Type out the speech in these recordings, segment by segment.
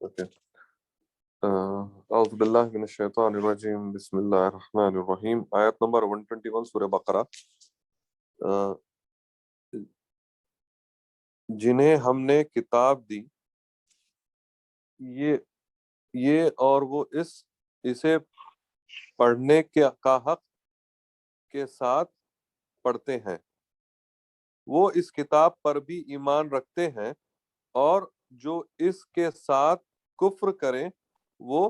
Okay. औज़ु बिल्लाहि मिनश शैतानिर रजीम, बिस्मिल्लाहिर रहमानिर रहीम। आयत number 121 सूरह बकरा। जिन्हें हमने किताब दी, ये और वो इसे पढ़ने का हक के साथ पढ़ते हैं, वो इस किताब पर भी ईमान रखते हैं, और जो इसके साथ कुफ्र करें वो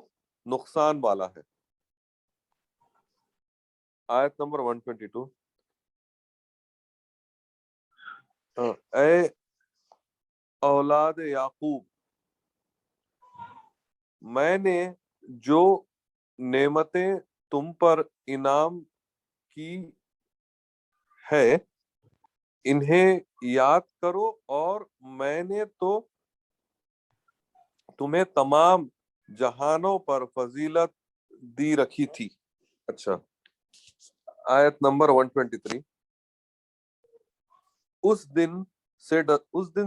नुकसान वाला है। आयत नंबर 122। ए औलाद याकूब, मैंने जो नेमतें तुम पर इनाम की है इन्हें याद करो, और मैंने तो तुम्हें तमाम जहानों पर फजीलत दी रखी थी। अच्छा। आयत नंबर 123। उस दिन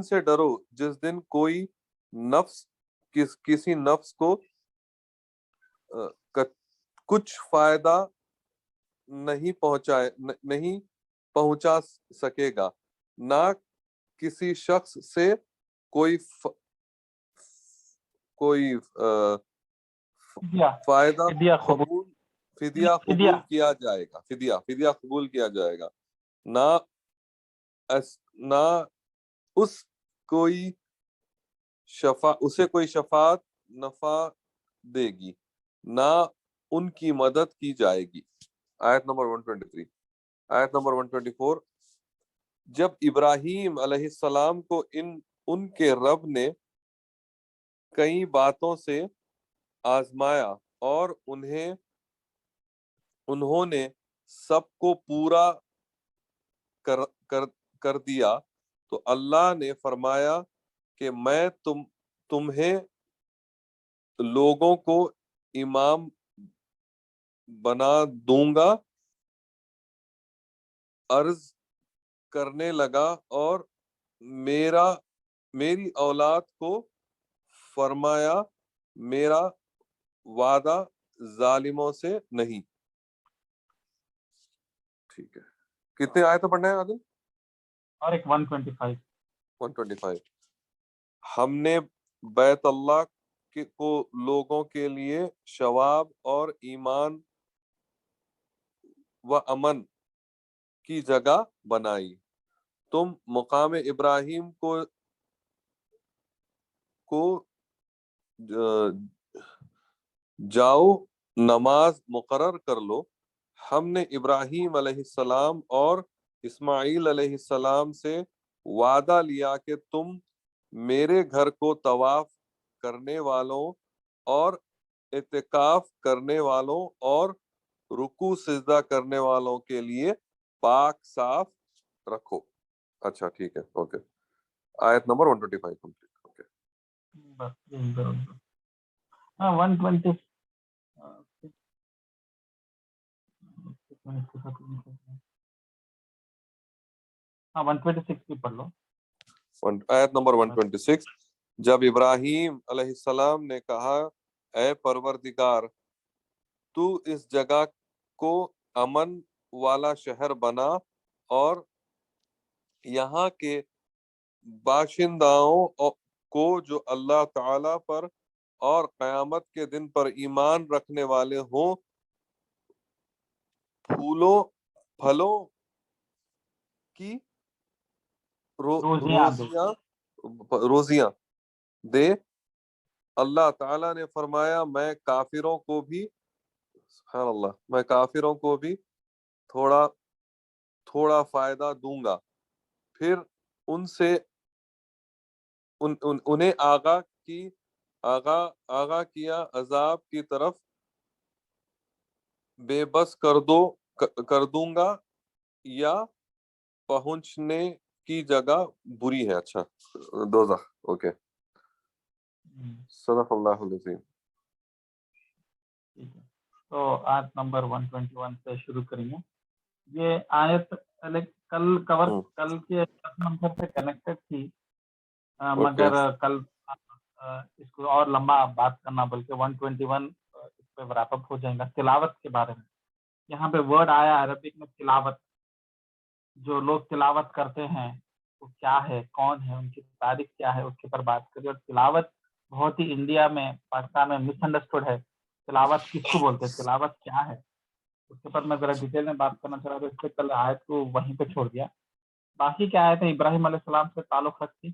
से डरो जिस दिन कोई नफ्स किसी नफ्स को कुछ फायदा नहीं पहुंचा सकेगा, ना किसी शख्स से कोई फिदिया फायदा फिदिया कबूल कबूल फिदिया फिदिया कबूल किया जाएगा। फिदिया कबूल किया जाएगा। ना ना उस कोई उसे कोई शफात नफा देगी, ना उनकी मदद की जाएगी। आयत नंबर 123। आयत नंबर 124। जब इब्राहीम अलैहिस्सलाम को उनके रब ने कई बातों से आजमाया और उन्होंने सबको पूरा कर कर कर दिया, तो अल्लाह ने फरमाया कि मैं तुम्हें लोगों को इमाम बना दूंगा। अर्ज करने लगा, और मेरी औलाद को फरमाया, मेरा वादा जालिमों से नहीं। ठीक है। कितने आयत पढ़ना है आदिल? और एक 125। 125। हमने बैत अल्लाह को लोगों के लिए शवाब और ईमान व अमन की जगह बनाई। तुम मुकाम इब्राहिम को जाओ, नमाज मुकर्रर कर लो। हमने इब्राहिम अलैहिस्सलाम और इस्माइल अलैहिस्सलाम से वादा लिया कि तुम मेरे घर को तवाफ करने वालों और इत्तिकाफ करने वालों और रुकू सिजदा करने वालों के लिए पाक साफ रखो। अच्छा, ठीक है, ओके। आयत नंबर 125 कंप्लीट। ओके। बस यही करो। हाँ 120। हाँ 126 भी पढ़ लो। आयत नंबर 126। जब इब्राहिम अलैहिस्सलाम ने कहा, ए परवरदिगार, तू इस जगह को अमन वाला शहर बना, और यहाँ के बाशिंदाओं को जो अल्लाह ताला पर और कयामत के दिन पर ईमान रखने वाले हों, फूलों फलों की रोजियां दो। रोजियां दे। अल्लाह ताला ने फरमाया, मैं काफिरों को भी, सुभान अल्लाह, मैं काफिरों को भी थोड़ा थोड़ा फायदा दूंगा। फिर उनसे उन्हें आगा आगा किया अजाब की तरफ बेबस कर दूंगा, या पहुंचने की जगह बुरी है। अच्छा, दोज़ख। ओके। सदक़ल्लाहुल अज़ीम। ठीक है, तो आयत नंबर 121 से शुरू करेंगे। ये आयत कल के नंबर से कनेक्टेड थी, मगर कल इसको और लंबा बात करना, बल्कि 121 इस पे रैप अप हो जाएगा तिलावत के बारे में। यहाँ पे वर्ड आया अरबिक में तिलावत। जो लोग तिलावत करते हैं वो क्या है, कौन है, उनकी तारीख क्या है, उसके ऊपर बात करिए। और तिलावत बहुत ही इंडिया में, पाकिस्तान में मिसअंडरस्टूड है। तिलावत किसको बोलते हैं, तिलावत क्या है, उसके ऊपर मैं जरा डिटेल में बात करना चाह रहा था, इसलिए कल आयत को वहीं पे छोड़ दिया। बाकी क्या आयत है, इब्राहिम अलैहिस्सलाम से ताल्लुक रखती,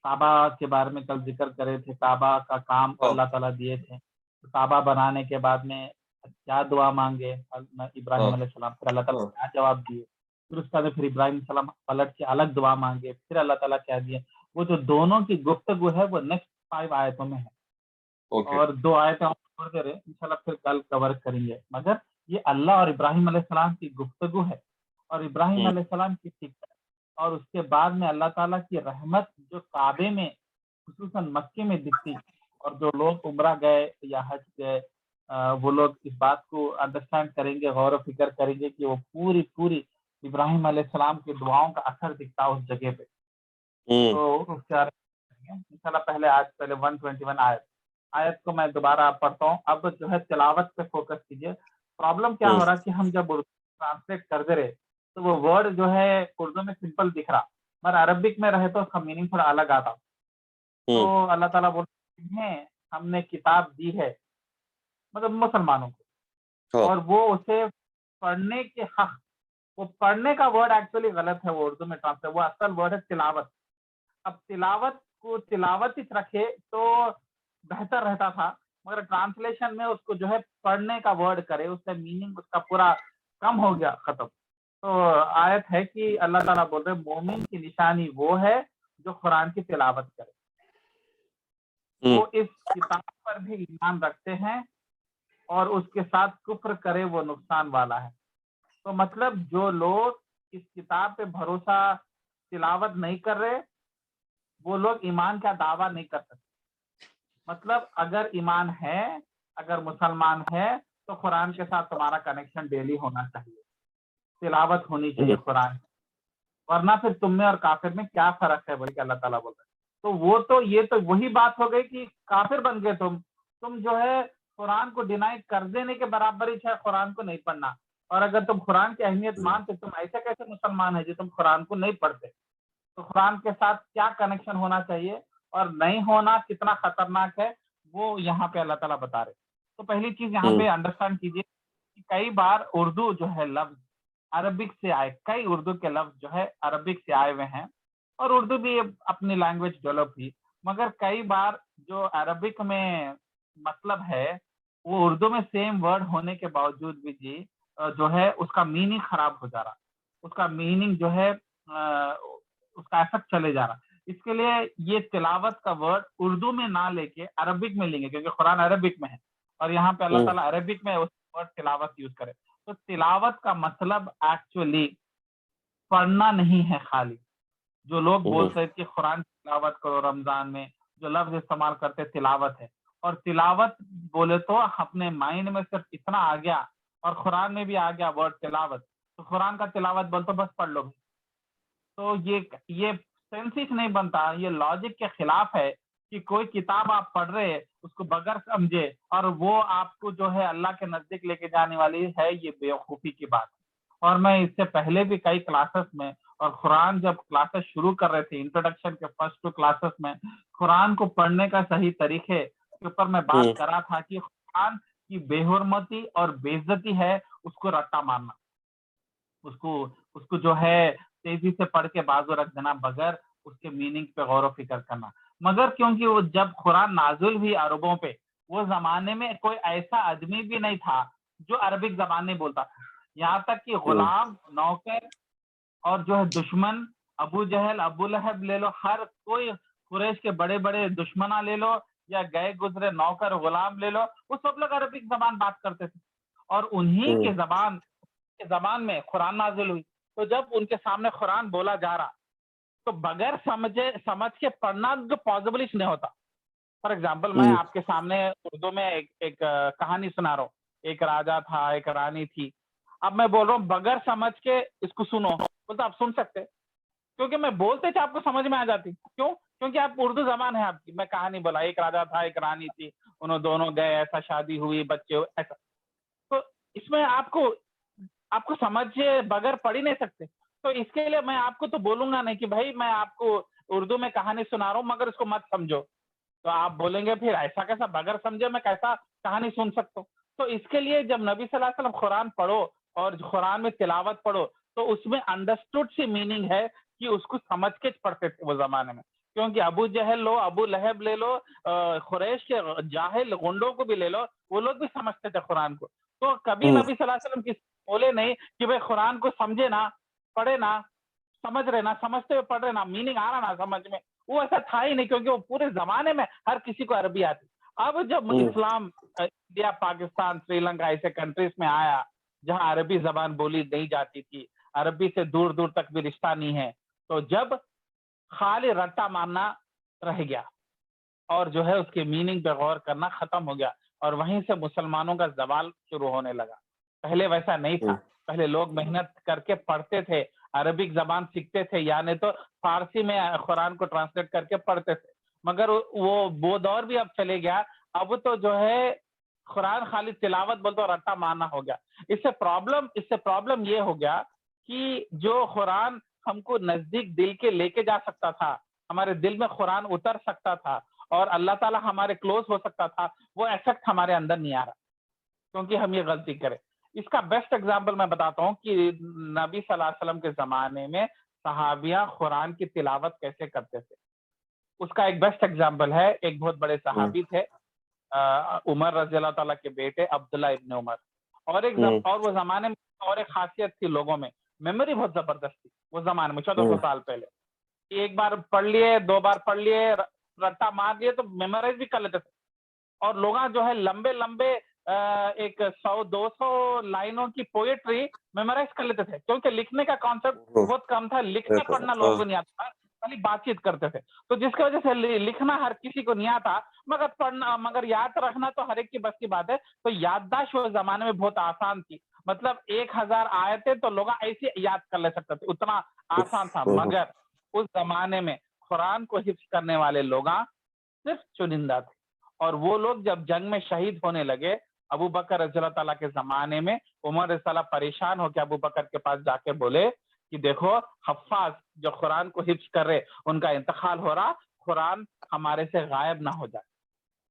काबा के बारे में कल जिक्र करे थे, काबा का काम हाँ अल्लाह ताला दिए थे। तो काबा बनाने के बाद में क्या दुआ मांगे हाँ इब्राहिम अलैहिस्सलाम, फिर अल्लाह ताला हाँ क्या जवाब दिए। फिर उसके बाद फिर इब्राहिम सलाम पलट के अलग दुआ मांगे, फिर अल्लाह ताला क्या दिए। वो जो दोनों की गुफ्तगू है वो नेक्स्ट 5 आयतों में है। ओके और 2 आयतें हम छोड़ दे रहे हैं, इंशाल्लाह फिर कल कवर करेंगे। मगर ये अल्लाह और इब्राहिम अलैहिस्सलाम की गुफ्तगू है, और इब्राहिम हम्म अलैहिस्सलाम की फिक्र, और उसके बाद में अल्लाह ताला की रहमत जो काबे में, खुसूसन मक्के में दिखती। और जो लोग उम्रा गए या हज गए, वो लोग इस बात को अंडरस्टैंड करेंगे, गौर व फिक्र करेंगे कि वो पूरी पूरी इब्राहिम अलैहिस्सलाम की दुआओं का असर दिखता उस जगह पे। हम्म तो उसके बारे में करेंगे इंशाल्लाह। पहले 121 आयत आयत को मैं दोबारा पढ़ता हूँ। अब जो है तिलावत पे फोकस कीजिए। प्रॉब्लम क्या हम्म हो रहा है कि हम जब उर्दू ट्रांसलेट कर दे रहे, तो वो वर्ड जो है उर्दू में सिंपल दिख रहा, मगर अरबिक में रहे तो उसका मीनिंग थोड़ा अलग आता। तो हम्म अल्लाह ताला बोलते हैं हमने किताब दी है, मतलब मुसलमानों को, हाँ और वो उसे पढ़ने के हक, वो पढ़ने का वर्ड एक्चुअली गलत है, वो उर्दू में ट्रांसलेट, वो असल वर्ड है तिलावत। अब तिलावत को तिलावत ही रखे तो बेहतर रहता था, मगर ट्रांसलेशन में उसको जो है पढ़ने का वर्ड करे, उसका मीनिंग उसका पूरा कम हो गया, खत्म। तो आयत है कि अल्लाह ताला बोल रहे मोमिन की निशानी वो है जो कुरान की तिलावत करे, हम्म वो इस किताब पर भी ईमान रखते हैं, और उसके साथ कुफ्र करे वो नुकसान वाला है। तो मतलब जो लोग इस किताब पे भरोसा, तिलावत नहीं कर रहे, वो लोग ईमान का दावा नहीं कर सकते। मतलब अगर ईमान है, अगर मुसलमान है, तो कुरान के साथ तुम्हारा कनेक्शन डेली होना चाहिए, तिलावत होनी चाहिए कुरान, वरना फिर तुम में और काफिर में क्या फर्क है, बल्कि अल्लाह ताला बोल रहे हैं। तो वो तो ये तो वही बात हो गई कि काफिर बन गए तुम जो है कुरान को डिनाई कर देने के बराबर ही है कुरान को नहीं पढ़ना। और अगर तुम कुरान की अहमियत मानते, तुम ऐसे कैसे मुसलमान है जो तुम कुरान को नहीं पढ़ते। तो कुरान के साथ क्या कनेक्शन होना चाहिए और नहीं होना कितना खतरनाक है, वो यहाँ पे अल्लाह ताला बता रहे। तो पहली चीज यहाँ हम्म पे अंडरस्टैंड कीजिए कि कई बार उर्दू जो है लफ्ज अरबिक से आए, कई उर्दू के लफ्ज जो है अरबिक से आए हुए हैं, और उर्दू भी अपनी लैंग्वेज डेवलप हुई, मगर कई बार जो अरबिक में मतलब है वो उर्दू में सेम वर्ड होने के बावजूद भी जी जो है उसका मीनिंग खराब हो जा रहा, उसका मीनिंग जो है उसका इफेक्ट चले जा रहा। इसके लिए ये तिलावत का वर्ड उर्दू में ना लेके अरबिक में लेंगे, क्योंकि कुरान अरबिक में है, और यहाँ पे अल्लाह हम्म ताला अरबिक में उस वर्ड तिलावत यूज करे। तो तिलावत का मतलब एक्चुअली पढ़ना नहीं है खाली। जो लोग हम्म बोलते हैं कि कुरान की तिलावत करो रमजान में, जो लफ्ज इस्तेमाल करते तिलावत है, और तिलावत बोले तो अपने माइंड में सिर्फ इतना आ गया, और कुरान में भी आ गया वर्ड तिलावत, तो कुरान का तिलावत बोल तो बस पढ़ लो। तो ये सेंसिस नहीं बनता, ये लॉजिक के खिलाफ है कि कोई किताब आप पढ़ रहे हैं उसको बगैर समझे और वो आपको जो है अल्लाह के नजदीक लेके जाने वाली है, ये बेवकूफी की बात है। और मैं इससे पहले भी कई क्लासेस में, और कुरान जब क्लासेस शुरू कर रहे थे इंट्रोडक्शन के फर्स्ट 2 क्लासेस में, कुरान को पढ़ने का सही तरीके के ऊपर मैं बात कर रहा था कि कुरान की बेहुरमती और बेइज्जती है उसको रट्टा मारना, उसको उसको जो है तेजी से पढ़ के बाजू रख देना बगैर उसके मीनिंग पे गौर व फिक्र करना। मगर क्योंकि वो जब कुरान नाजुल हुई अरबों पे, वो जमाने में कोई ऐसा आदमी भी नहीं था जो अरबिक जबान नहीं बोलता था। यहाँ तक कि गुलाम, नौकर और जो है दुश्मन, अबू जहल, अबू लहब ले लो, हर कोई कुरैश के बड़े बड़े दुश्मना ले लो, या गए गुजरे नौकर गुलाम ले लो, वो सब लोग अरबिक जबान बात करते थे, और उन्हीं के जबान में कुरान नाजिल हुई। तो जब उनके सामने कुरान बोला जा रहा, तो बगैर समझ के पढ़ना जो पॉसिबल ही नहीं होता। फॉर एग्जाम्पल मैं आपके सामने उर्दू में एक कहानी सुना रहा हूँ। एक राजा था, एक रानी थी। अब मैं बोल रहा हूँ बगैर समझ के इसको सुनो, बोलते आप सुन सकते, क्योंकि मैं बोलते थे आपको समझ में आ जाती। क्यों? क्योंकि आप उर्दू जबान है आपकी। मैं कहानी बोला, एक राजा था, एक रानी थी, उन्होंने दोनों गए, ऐसा शादी हुई, बच्चे हुए, ऐसा। तो इसमें आपको आपको समझे बगैर पढ़ ही नहीं सकते। तो इसके लिए मैं आपको तो बोलूंगा नहीं कि भाई मैं आपको उर्दू में कहानी सुना रहा हूँ मगर इसको मत समझो। तो आप बोलेंगे फिर ऐसा कैसा, बगैर समझे मैं कैसा कहानी सुन सकता हूँ। तो इसके लिए जब नबी सल्लल्लाहु अलैहि वसल्लम कुरान पढ़ो और कुरान में तिलावत पढ़ो, तो उसमें अंडरस्टूड सी मीनिंग है कि उसको समझ के पढ़ते थे वो जमाने में। क्योंकि अबू जहल लो, अबू लहब ले लो, कुरैश के जाहिल गुंडों को भी ले लो, वो लोग भी समझते थे कुरान को। तो कभी हम्म, नबी सल्लल्लाहु अलैहि वसल्लम किसी बोले नहीं कि भाई कुरान को समझे ना, पढ़े ना, समझ रहे ना, समझते हुए पढ़ रहे ना, मीनिंग आ रहा ना समझ में। वो ऐसा था ही नहीं, क्योंकि वो पूरे जमाने में हर किसी को अरबी आती। अब जब हम्म, इस्लाम इंडिया, पाकिस्तान, श्रीलंका ऐसे कंट्रीज में आया जहां अरबी जबान बोली नहीं जाती थी, अरबी से दूर दूर तक भी रिश्ता नहीं है, तो जब खाली रट्टा मारना रह गया और जो है उसके मीनिंग पे गौर करना खत्म हो गया, और वहीं से मुसलमानों का जवाल शुरू होने लगा। पहले वैसा नहीं था। हम्म, पहले लोग मेहनत करके पढ़ते थे, अरबिक जबान सीखते थे, या नहीं तो फारसी में कुरान को ट्रांसलेट करके पढ़ते थे। मगर वो दौर भी अब चले गया। अब तो जो है कुरान खाली तिलावत बोलते और रट्टा मारना हो गया। इससे प्रॉब्लम ये हो गया कि जो कुरान हमको नजदीक दिल के लेके जा सकता था, हमारे दिल में कुरान उतर सकता था और अल्लाह ताला हमारे क्लोज हो सकता था, वो इफेक्ट हमारे अंदर नहीं आ रहा, क्योंकि हम ये गलती करें। इसका बेस्ट एग्जांपल मैं बताता हूँ कि नबी सल्लल्लाहु अलैहि वसल्लम के जमाने में सहाबियां कुरान की तिलावत कैसे करते थे। उसका एक बेस्ट एग्जांपल है, एक बहुत बड़े हम्म, सहाबी थे, उमर रजी अल्लाह ताला के बेटे अब्दुल्ला इब्न उमर। हम्म, और वो जमाने में और एक खासियत थी लोगों में, मेमोरी बहुत जबरदस्त थी वो जमाने में, 1400 हम्म, साल पहले। एक बार पढ़ लिए, दो बार पढ़ लिए, रट्टा मार लिए तो मेमोराइज भी कर लेते थे। और लोग जो है लंबे लंबे एक 100-200 लाइनों की पोएट्री मेमोराइज कर लेते थे, क्योंकि लिखने का कॉन्सेप्ट हम्म, बहुत कम था, लिखना देखो, पढ़ना लोगों को नहीं आता था, खाली बातचीत करते थे। तो जिसकी वजह से लिखना हर किसी को नहीं आता, मगर याद रखना तो हर एक की बस की बात है। तो याददाश्त उस जमाने में बहुत आसान थी, मतलब 1000 आयतें तो लोग ऐसे याद कर ले सकते थे, उतना आसान था। मगर उस जमाने में कुरान को हिफ्ज करने वाले लोग सिर्फ चुनिंदा थे, और वो लोग जब जंग में शहीद होने लगे, अबू बकर रज़ी अल्लाह तआला के जमाने में, उमर रज़ी परेशान होकर अबू बकर के पास जाके बोले कि देखो, हफ्फाज जो कुरान को हिफ्ज कर रहे, उनका इंतकाल हो रहा, कुरान हमारे से गायब ना हो जाए,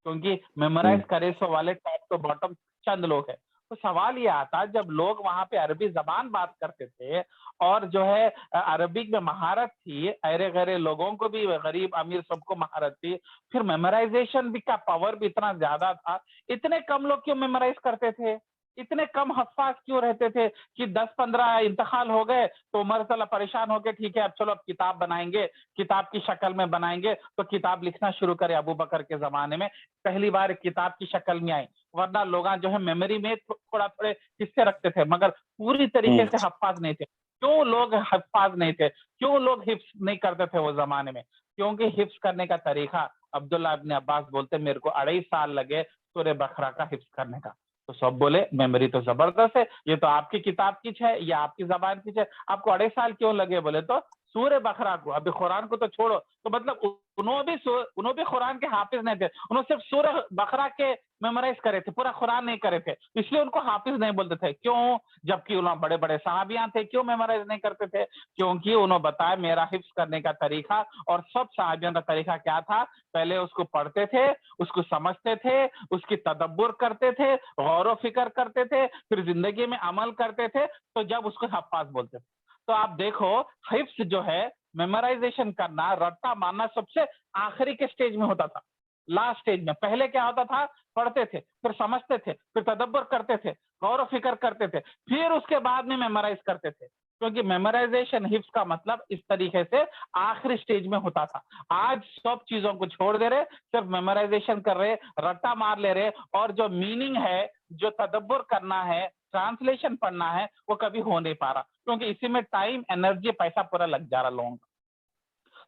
क्योंकि मेमोराइज करे सो वाले टॉप टू बॉटम चंद लोग हैं। तो सवाल ये आता, जब लोग वहां पे अरबी जबान बात करते थे और जो है अरबिक में महारत थी, अरे गहरे लोगों को भी, गरीब अमीर सबको महारत थी, फिर मेमोराइजेशन भी का पावर भी इतना ज्यादा था, इतने कम लोग क्यों मेमोराइज करते थे? इतने कम हफ्फाज क्यों रहते थे कि 10-15 इंतकाल हो गए तो उमर सल्लल्लाहु अलैहि वसल्लम परेशान हो गए, ठीक है अब चलो अब किताब बनाएंगे, किताब की शक्ल में बनाएंगे। तो किताब लिखना शुरू करे अबू बकर के जमाने में, पहली बार किताब की शक्ल में आई। वरना लोग जो है मेमोरी में थोड़ा थोड़े हिस्से रखते थे, मगर पूरी तरीके से हफ्फाज नहीं थे। क्यों लोग हफ्फाज नहीं थे? क्यों लोग हिफ्स नहीं करते थे वो जमाने में? क्योंकि हिफ्स करने का तरीका, अब्दुल्ला इब्न अब्बास बोलते मेरे को 2.5 साल लगे सूरह बकरा का हिफ्स करने का। तो सब बोले मेमोरी तो जबरदस्त है, ये तो आपकी किताब की है, ये आपकी जबान की है, आपको 2.5 साल क्यों लगे? बोले तो सूरह बकरा को, अभी कुरान को तो छोड़ो। तो मतलब उन्होंने भी कुरान के हाफिज नहीं थे, उन्होंने सिर्फ सूरह बकरा के मेमोराइज करे थे, पूरा कुरान नहीं करे थे, इसलिए उनको हाफिज नहीं बोलते थे। क्यों? जबकि उन्होंने बड़े बड़े सहाबियां थे, क्यों मेमोराइज नहीं करते थे? क्योंकि उन्होंने बताया मेरा हिफ्ज करने का तरीका और सब सहाबियों का तरीका क्या था, पहले उसको पढ़ते थे, उसको समझते थे, उसकी तदब्बुर करते थे, गौर व फिक्र करते थे, फिर जिंदगी में अमल करते थे, तो जब उसको हफ्फाज बोलते थे। तो आप देखो, हिफ्ज जो है, मेमोराइजेशन करना, रट्टा मारना सबसे आखिरी के स्टेज में होता था, लास्ट स्टेज में। पहले क्या होता था? पढ़ते थे, फिर समझते थे, फिर तदब्बर करते थे, गौर व फिक्र करते थे, फिर उसके बाद में मेमोराइज करते थे। क्योंकि मेमोराइजेशन हिफ्ज का मतलब इस तरीके से आखिरी स्टेज में होता था। आज सब चीजों को छोड़ दे रहे, सिर्फ मेमोराइजेशन कर रहे, रट्टा मार ले रहे, और जो मीनिंग है, जो तदब्बर करना है, ट्रांसलेशन पढ़ना है, वो कभी हो नहीं पा रहा, क्योंकि इसी में टाइम, एनर्जी, पैसा पूरा लग जा रहा लोगों का।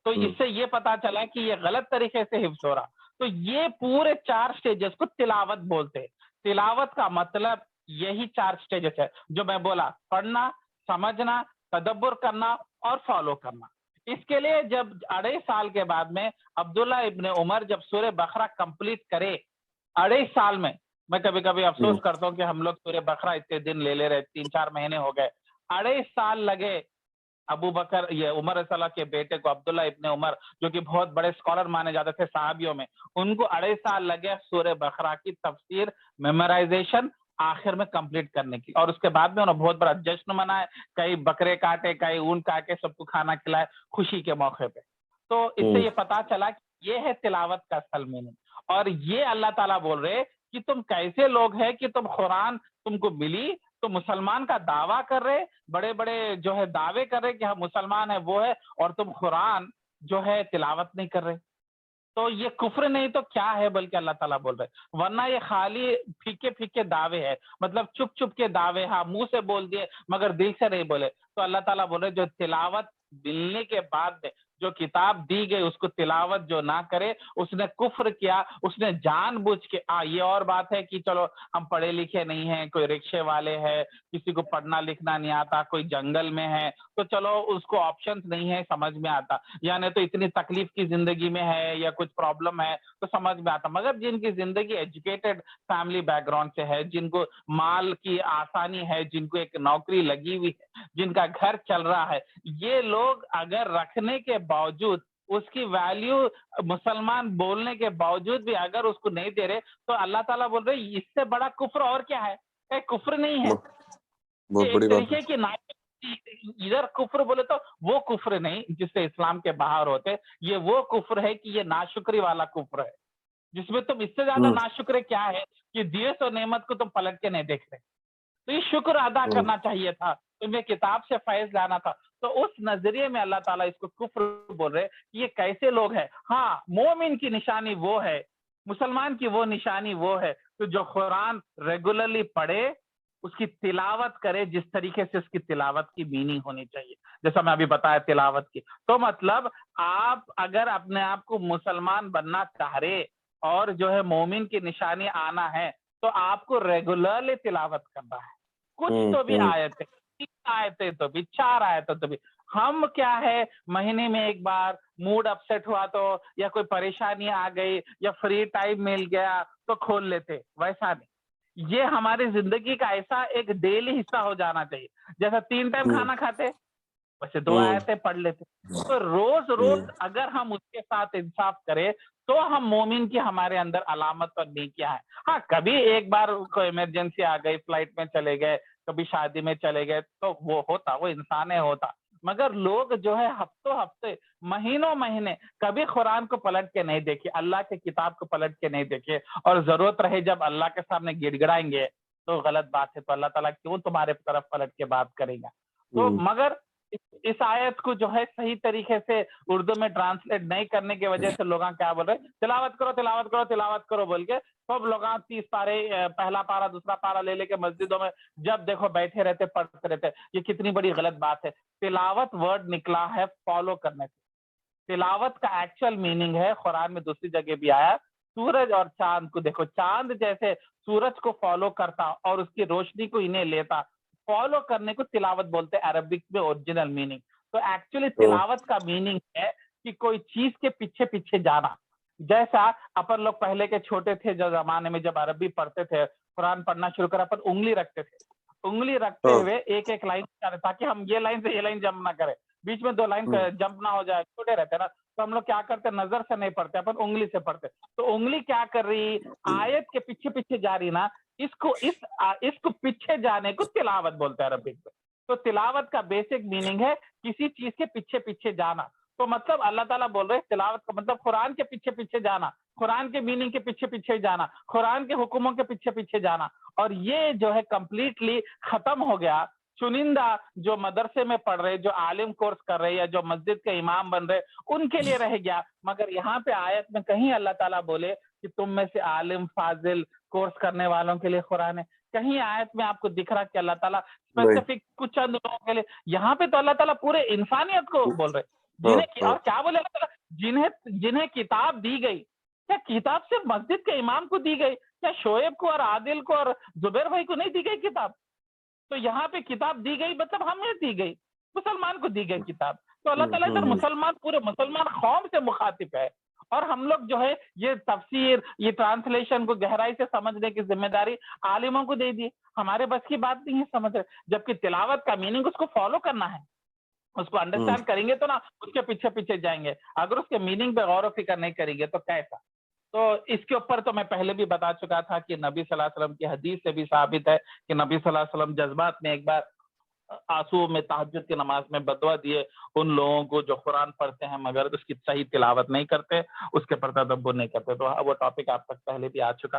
तो इससे ये पता चला कि ये गलत तरीके से हिफ्ज हो रहा। तो ये पूरे 4 स्टेजेस को तिलावत बोलते हैं। तिलावत का मतलब यही 4 स्टेजेस है जो मैं बोला, पढ़ना, समझना, तदब्बर करना और फॉलो करना। इसके लिए जब 2.5 साल के बाद में अब्दुल्ला इब्ने उमर जब सूरह बकरा कंप्लीट करे 2.5 साल में, मैं कभी कभी अफसोस करता हूँ कि हम लोग सूरह बकरा इतने दिन ले रहे, 3-4 महीने हो गए। 2.5 साल लगे अबू बकर, ये उमर रज़ियल्लाहु के बेटे को, अब्दुल्ला इब्ने उमर, जो कि बहुत बड़े स्कॉलर माने जाते थे सहाबियों में, उनको 2.5 साल लगे सूरह बकरा की तफसीर, मेमोराइजेशन आखिर में कंप्लीट करने की। और उसके बाद में उन्होंने बहुत बड़ा जश्न मनाए, कई बकरे काटे, कई ऊन काटे, सबको खाना खिलाए खुशी के मौके पे। तो इससे ये पता चला कि ये है तिलावत का असल मीनिंग। और ये अल्लाह ताला बोल रहे कि तुम कैसे लोग हैं कि तुम कुरान तुमको मिली तो मुसलमान का दावा कर रहे, बड़े बड़े जो है दावे कर रहे कि हम मुसलमान है, वो है, और तुम कुरान जो है तिलावत नहीं कर रहे। तो ये कुफ्र नहीं तो क्या है, बल्कि अल्लाह ताला बोल रहे, वरना ये खाली फीके फीके दावे है, मतलब चुप चुप के दावे, हाँ मुंह से बोल दिए मगर दिल से नहीं बोले। तो अल्लाह ताला बोल रहे जो तिलावत मिलने के बाद में जो किताब दी गई उसको तिलावत जो ना करे, उसने कुफ्र किया, उसने जानबूझ के, ये और बात है कि चलो हम पढ़े लिखे नहीं हैं, कोई रिक्शे वाले हैं, किसी को पढ़ना लिखना नहीं आता, कोई जंगल में है, तो चलो उसको ऑप्शंस नहीं है, समझ में आता, या नहीं तो इतनी तकलीफ की जिंदगी में है या कुछ प्रॉब्लम है तो समझ में आता। मगर जिनकी जिंदगी एजुकेटेड फैमिली बैकग्राउंड से है, जिनको माल की आसानी है, जिनको एक नौकरी लगी हुई है, जिनका घर चल रहा है, ये लोग अगर रखने के बावजूद उसकी वैल्यू मुसलमान बोलने के बावजूद भी अगर उसको नहीं दे रहे, तो अल्लाह ताला बोल रहे इससे बड़ा कुफ्र और क्या है? कुफ्र नहीं है, बहुत एक बड़ी बात तरीके की ना, इधर कुफ्र बोले तो वो कुफ्र नहीं जिससे इस्लाम के बाहर होते, ये वो कुफ्र है कि ये नाशुक्री वाला कुफ्र है, जिसमें तुम इससे ज्यादा नाशुक्र क्या है कि दिए सो नेमत को तुम पलट के नहीं देख रहे। तो ये शुक्र अदा करना चाहिए था, तुम्हें किताब से फैज लाना था। तो उस नजरिए में अल्लाह ताला इसको कुफ्र बोल रहे कि ये कैसे लोग हैं। हाँ, मोमिन की निशानी वो है, मुसलमान की वो निशानी वो है तो जो कुरान रेगुलरली पढ़े, उसकी तिलावत करे जिस तरीके से उसकी तिलावत की मीनिंग होनी चाहिए, जैसा मैं अभी बताया तिलावत की। तो मतलब आप अगर अपने आप को मुसलमान बनना चाह रहे और जो है मोमिन की निशानी आना है, तो आपको रेगुलरली तिलावत करना है। कुछ तो भी आयतें, 3 आयतें तो भी, 4 आयतें तो भी। हम क्या है, महीने में एक बार मूड अपसेट हुआ तो, या कोई परेशानी आ गई, या फ्री टाइम मिल गया तो खोल लेते, वैसा नहीं। ये हमारी जिंदगी का ऐसा एक डेली हिस्सा हो जाना चाहिए। जैसा 3 टाइम खाना खाते वैसे 2 आयतें पढ़ लेते। तो रोज रोज अगर हम उसके साथ इंसाफ करें तो हम मोमिन की हमारे अंदर अलामत और नेकियां है। हाँ, कभी एक बार कोई इमरजेंसी आ गई, फ्लाइट में चले गए, कभी शादी में चले गए, तो वो होता, वो इंसान है होता। मगर लोग जो है हफ्तों हफ्ते, महीनों महीने कभी कुरान को पलट के नहीं देखे, अल्लाह के किताब को पलट के नहीं देखे, और जरूरत रहे जब अल्लाह के सामने गिड़गिड़ाएंगे तो गलत बात है, तो अल्लाह ताला क्यों तुम्हारे तरफ पलट के बात करेगा। तो मगर इस आयत को जो है सही तरीके से उर्दू में ट्रांसलेट नहीं करने की वजह से लोग क्या बोल रहे, तिलावत करो तिलावत करो तिलावत करो बोल के सब लोग 30 पारे, पहला पारा दूसरा पारा ले लेके मस्जिदों में जब देखो बैठे रहते, पढ़ते रहते। ये कितनी बड़ी गलत बात है। तिलावत वर्ड निकला है फॉलो करने से। तिलावत का एक्चुअल मीनिंग है, कुरान में दूसरी जगह भी आया, सूरज और चांद को देखो, चांद जैसे सूरज को फॉलो करता और उसकी रोशनी को इन्हें लेता, फॉलो करने को तिलावत बोलते हैं अरबिक में ओरिजिनल मीनिंग। तो एक्चुअली तिलावत का मीनिंग है कि कोई चीज के पीछे पीछे जाना। जैसा अपन लोग पहले के छोटे थे जो जमाने में जब अरबी पढ़ते थे, कुरान पढ़ना शुरू कर, अपन उंगली रखते थे, उंगली रखते हुए एक एक लाइन ताकि हम ये लाइन से ये लाइन जंप ना करें, बीच में 2 लाइन जंप ना हो जाए, छोटे रहते ना, तो हम लोग क्या करते, नजर से नहीं पढ़ते, अपन उंगली से पढ़ते। तो उंगली क्या कर रही, आयत के पीछे पीछे जा रही ना, इसको पीछे जाने को तिलावत बोलते हैं अरबिक में। तो तिलावत का बेसिक मीनिंग है किसी चीज के पीछे पीछे जाना। तो मतलब अल्लाह ताला बोल रहे हैं तिलावत का मतलब कुरान के पीछे पीछे जाना, कुरान के मीनिंग के पीछे पीछे जाना, कुरान के हुक्मों के पीछे पीछे जाना। और ये जो है कंप्लीटली खत्म हो गया। चुनिंदा जो मदरसे में पढ़ रहे, जो आलिम कोर्स कर रहे, या जो मस्जिद के इमाम बन रहे, उनके लिए रह गया। मगर यहाँ पे आयत में कहीं अल्लाह ताला बोले कि तुम में से आलिम फाजिल कोर्स करने वालों के लिए कुरान है। कहीं आयत में आपको दिख रहा कि अल्लाह ताला स्पेसिफिक कुछ चंद लोगों के लिए, यहाँ पे तो अल्लाह ताला पूरे इंसानियत को बोल रहे, जिन्हें और क्या बोले अल्लाह ताला, जिन्हें किताब दी गई। क्या किताब सिर्फ मस्जिद के इमाम को दी गई? क्या शोएब को और आदिल को और जुबैर भाई को नहीं दी गई किताब? तो यहाँ पे किताब दी गई मतलब हमें दी गई, मुसलमान को दी गई किताब। तो अल्लाह ताला इधर मुसलमान, पूरे मुसलमान कौम से मुखातिब है। और हम लोग जो है ये तफसीर, ये ट्रांसलेशन को गहराई से समझने की जिम्मेदारी आलिमों को दे दी। हमारे बस की बात नहीं है समझ रहे, जबकि तिलावत का मीनिंग उसको फॉलो करना है, उसको अंडरस्टैंड करेंगे तो ना उसके पीछे पीछे जाएंगे। अगर उसके मीनिंग पे गौर व फिक्र नहीं करेंगे तो कैसा। तो इसके ऊपर तो मैं पहले भी बता चुका था कि नबी सल्लल्लाहु अलैहि वसल्लम की हदीस से भी साबित है कि नबी सल्लल्लाहु अलैहि वसल्लम जज्बात में एक बार आंसू में तहज्जुद की नमाज में बदुआ दिए उन लोगों को जो कुरान पढ़ते हैं मगर उसकी सही तिलावत नहीं करते, उसके पर तदब्बुर नहीं करते। तो वो टॉपिक आप तक पहले भी आ चुका,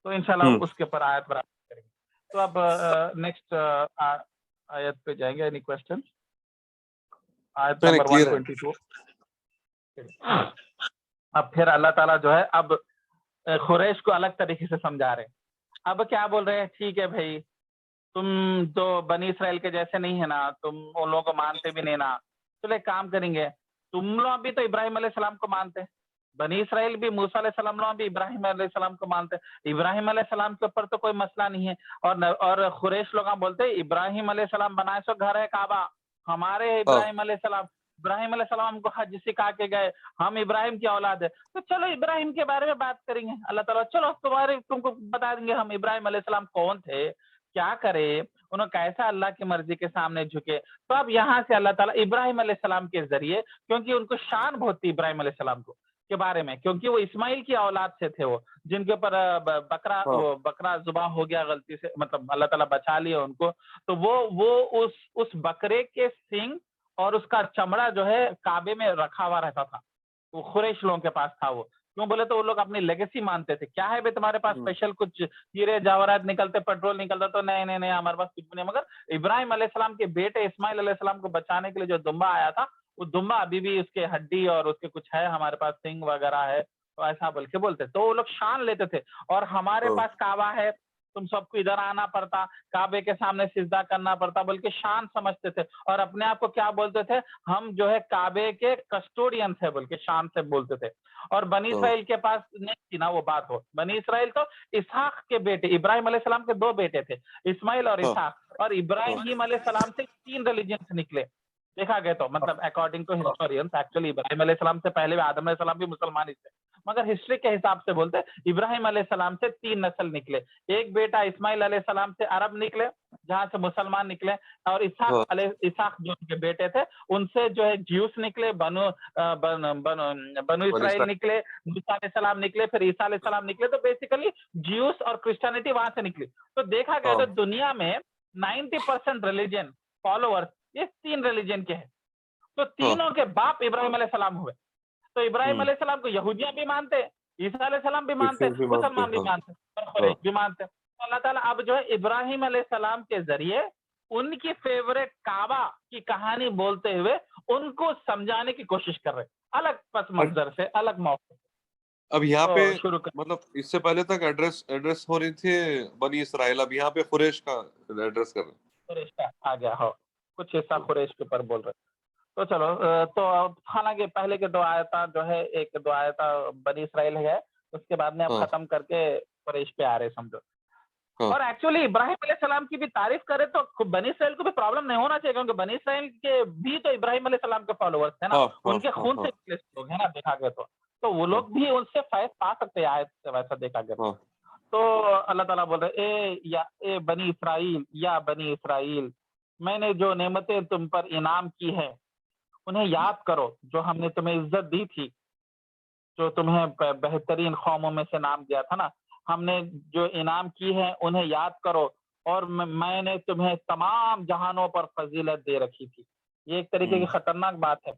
तो इंशाल्लाह उसके ऊपर आयत पर करेंगे। तो अब नेक्स्ट आयत पे जाएंगे। Any question? आयत नंबर 122। अब फिर अल्लाह ताला जो है अब खुरैश को अलग तरीके से समझा रहे हैं। अब क्या बोल रहे हैं, ठीक है भाई, तुम तो बनी इसराइल के जैसे नहीं है ना, तुम उन लोगों को मानते भी नहीं ना, चलो एक काम करेंगे, तुम लोग भी तो इब्राहिम अलैहिस्सलाम को मानते हैं, बनी इसराइल भी मूसा अलैहिस्सलाम लोग भी इब्राहिम अलैहिस्सलाम को मानते हैं, इब्राहिम अलैहिस्सलाम के ऊपर तो कोई मसला नहीं है। और खुरैश लोग बोलते हैं इब्राहिम अलैहिस्सलाम बनाए सो घर है काबा, हमारे इब्राहिम अलैहिस्सलाम, इब्राहिम अलैहिस्सलाम हमको हज सिखा के गए, हम इब्राहिम की औलाद है, तो चलो इब्राहिम के बारे में बात करेंगे। अल्लाह ताला चलो तुमको बता देंगे हम इब्राहिम अलैहिस्सलाम कौन थे, क्या करे, उन्होंने कैसा अल्लाह की मर्जी के सामने झुके। तो अब यहाँ से अल्लाह ताला इब्राहिम अलैहिस्सलाम के जरिए, क्योंकि उनको शान बहुत थी इब्राहिम अलैहिस्सलाम को के बारे में, क्योंकि वो इस्माइल की औलाद से थे, वो जिनके ऊपर बकरा जुबान हो गया गलती से, मतलब अल्लाह ताला बचा लिया उनको। तो वो उस बकरे के सींग और उसका चमड़ा जो है काबे में रखा हुआ रहता था, वो खुरैश लोगों के पास था। वो क्यों बोले तो वो लोग अपनी लेगेसी मानते थे, क्या है भाई तुम्हारे पास स्पेशल कुछ हीरे जवाहरात निकलते, पेट्रोल निकलता, तो नहीं नहीं नहीं हमारे पास कुछ भी नहीं। मगर इब्राहिम अलैहिस्सलाम के बेटे इस्माइल अलैहिस्सलाम को बचाने के लिए जो दुम्बा आया था, वो दुम्बा अभी भी उसके हड्डी और उसके कुछ है, हमारे पास सिंग वगैरह है, तो ऐसा बोल के बोलते, तो वो लोग शान लेते थे। और हमारे पास काबा है, तुम सबको इधर आना पड़ता, काबे के सामने सिजदा करना पड़ता, बोल के शान समझते थे। और अपने आप को क्या बोलते थे, हम जो है काबे के कस्टोडियंस है बोल के शान से बोलते थे। और बनी इसराइल के पास नहीं थी ना वो बात हो, बनी इसराइल तो इसहाक के बेटे, इब्राहिम अलैहिस्सलाम के दो बेटे थे, इस्माइल और इसहाक, और इब्राहिम अलैहिस्सलाम से 3 रिलीजन निकले देखा गया। तो मतलब according to historians, actually Ibrahim अलैहिस्सलाम से पहले आदम अलैहिस्सलाम भी मुसलमान ही थे, मगर हिस्ट्री के हिसाब से बोलते इब्राहिम अलैहिस्सलाम से 3 नस्ल निकले। एक बेटा इस्माइल अलैहिस्सलाम से अरब निकले, जहां से मुसलमान निकले, और इसहाक जो उनके बेटे थे उनसे जो है ज्यूस निकले, बनु इसराइल निकले, मूसा अलैहिस्सलाम निकले, फिर ईसा अलैहिस्सलाम निकले। तो बेसिकली ज्यूस और क्रिश्चियनिटी वहां से निकली। तो देखा गया तो दुनिया में 90% रिलीजन फॉलोअर्स ये 3 रिलीजन के हैं। तो तीनों के बाप इब्राहिम अलैहिस्सलाम हुए। तो इब्राहिम अलैहिस्सलाम को यहूदियां भी मानते, ईसा अलैहिस्सलाम भी मानते, मुसलमान भी मानते, और खुरैश भी मानते। तो अल्लाह ताला अब जो है इब्राहिम अलैहिस्सलाम के जरिए उनकी फेवरेट काबा की कहानी बोलते हुए उनको समझाने की कोशिश कर रहे, अलग पस मंजर से, अलग मौके। अब यहाँ पे शुरू कर, मतलब इससे पहले तक एड्रेस हो रही थी बनी इसराइल, अब यहाँ पे खुरैश का एड्रेस कर रहे हैं। खुरैश का आ गया हो, कुछ हिस्सा खुरैश के ऊपर बोल रहे। तो चलो, तो हालांकि पहले के 2 आयता जो है, एक 2 आयता बनी इसराइल है, उसके बाद में अब खत्म करके कुरैश पे आ रहे समझो। और एक्चुअली इब्राहिम अलैहिस्सलाम की भी तारीफ करें तो बनी इसराइल को भी प्रॉब्लम नहीं होना चाहिए, क्योंकि बनी इसराइल के भी तो इब्राहिम अलैहिस्सलाम के फॉलोअर्स थे ना, उनके खून से निकले लोग है ना, देखा गया तो वो लोग भी उनसे फैज पा सकते हैं आयत से, वैसा देखा गया। तो अल्लाह ताला बोल रहे ए बनी इसराइल, या बनी इसराइल, मैंने जो नेमतें तुम पर इनाम की है उन्हें याद करो, जो हमने तुम्हें इज्जत दी थी, जो तुम्हें बेहतरीन कौमों में से नाम दिया था ना, हमने जो इनाम की है उन्हें याद करो, और मैंने तुम्हें तमाम जहानों पर फजीलत दे रखी थी। ये एक तरीके की खतरनाक बात है,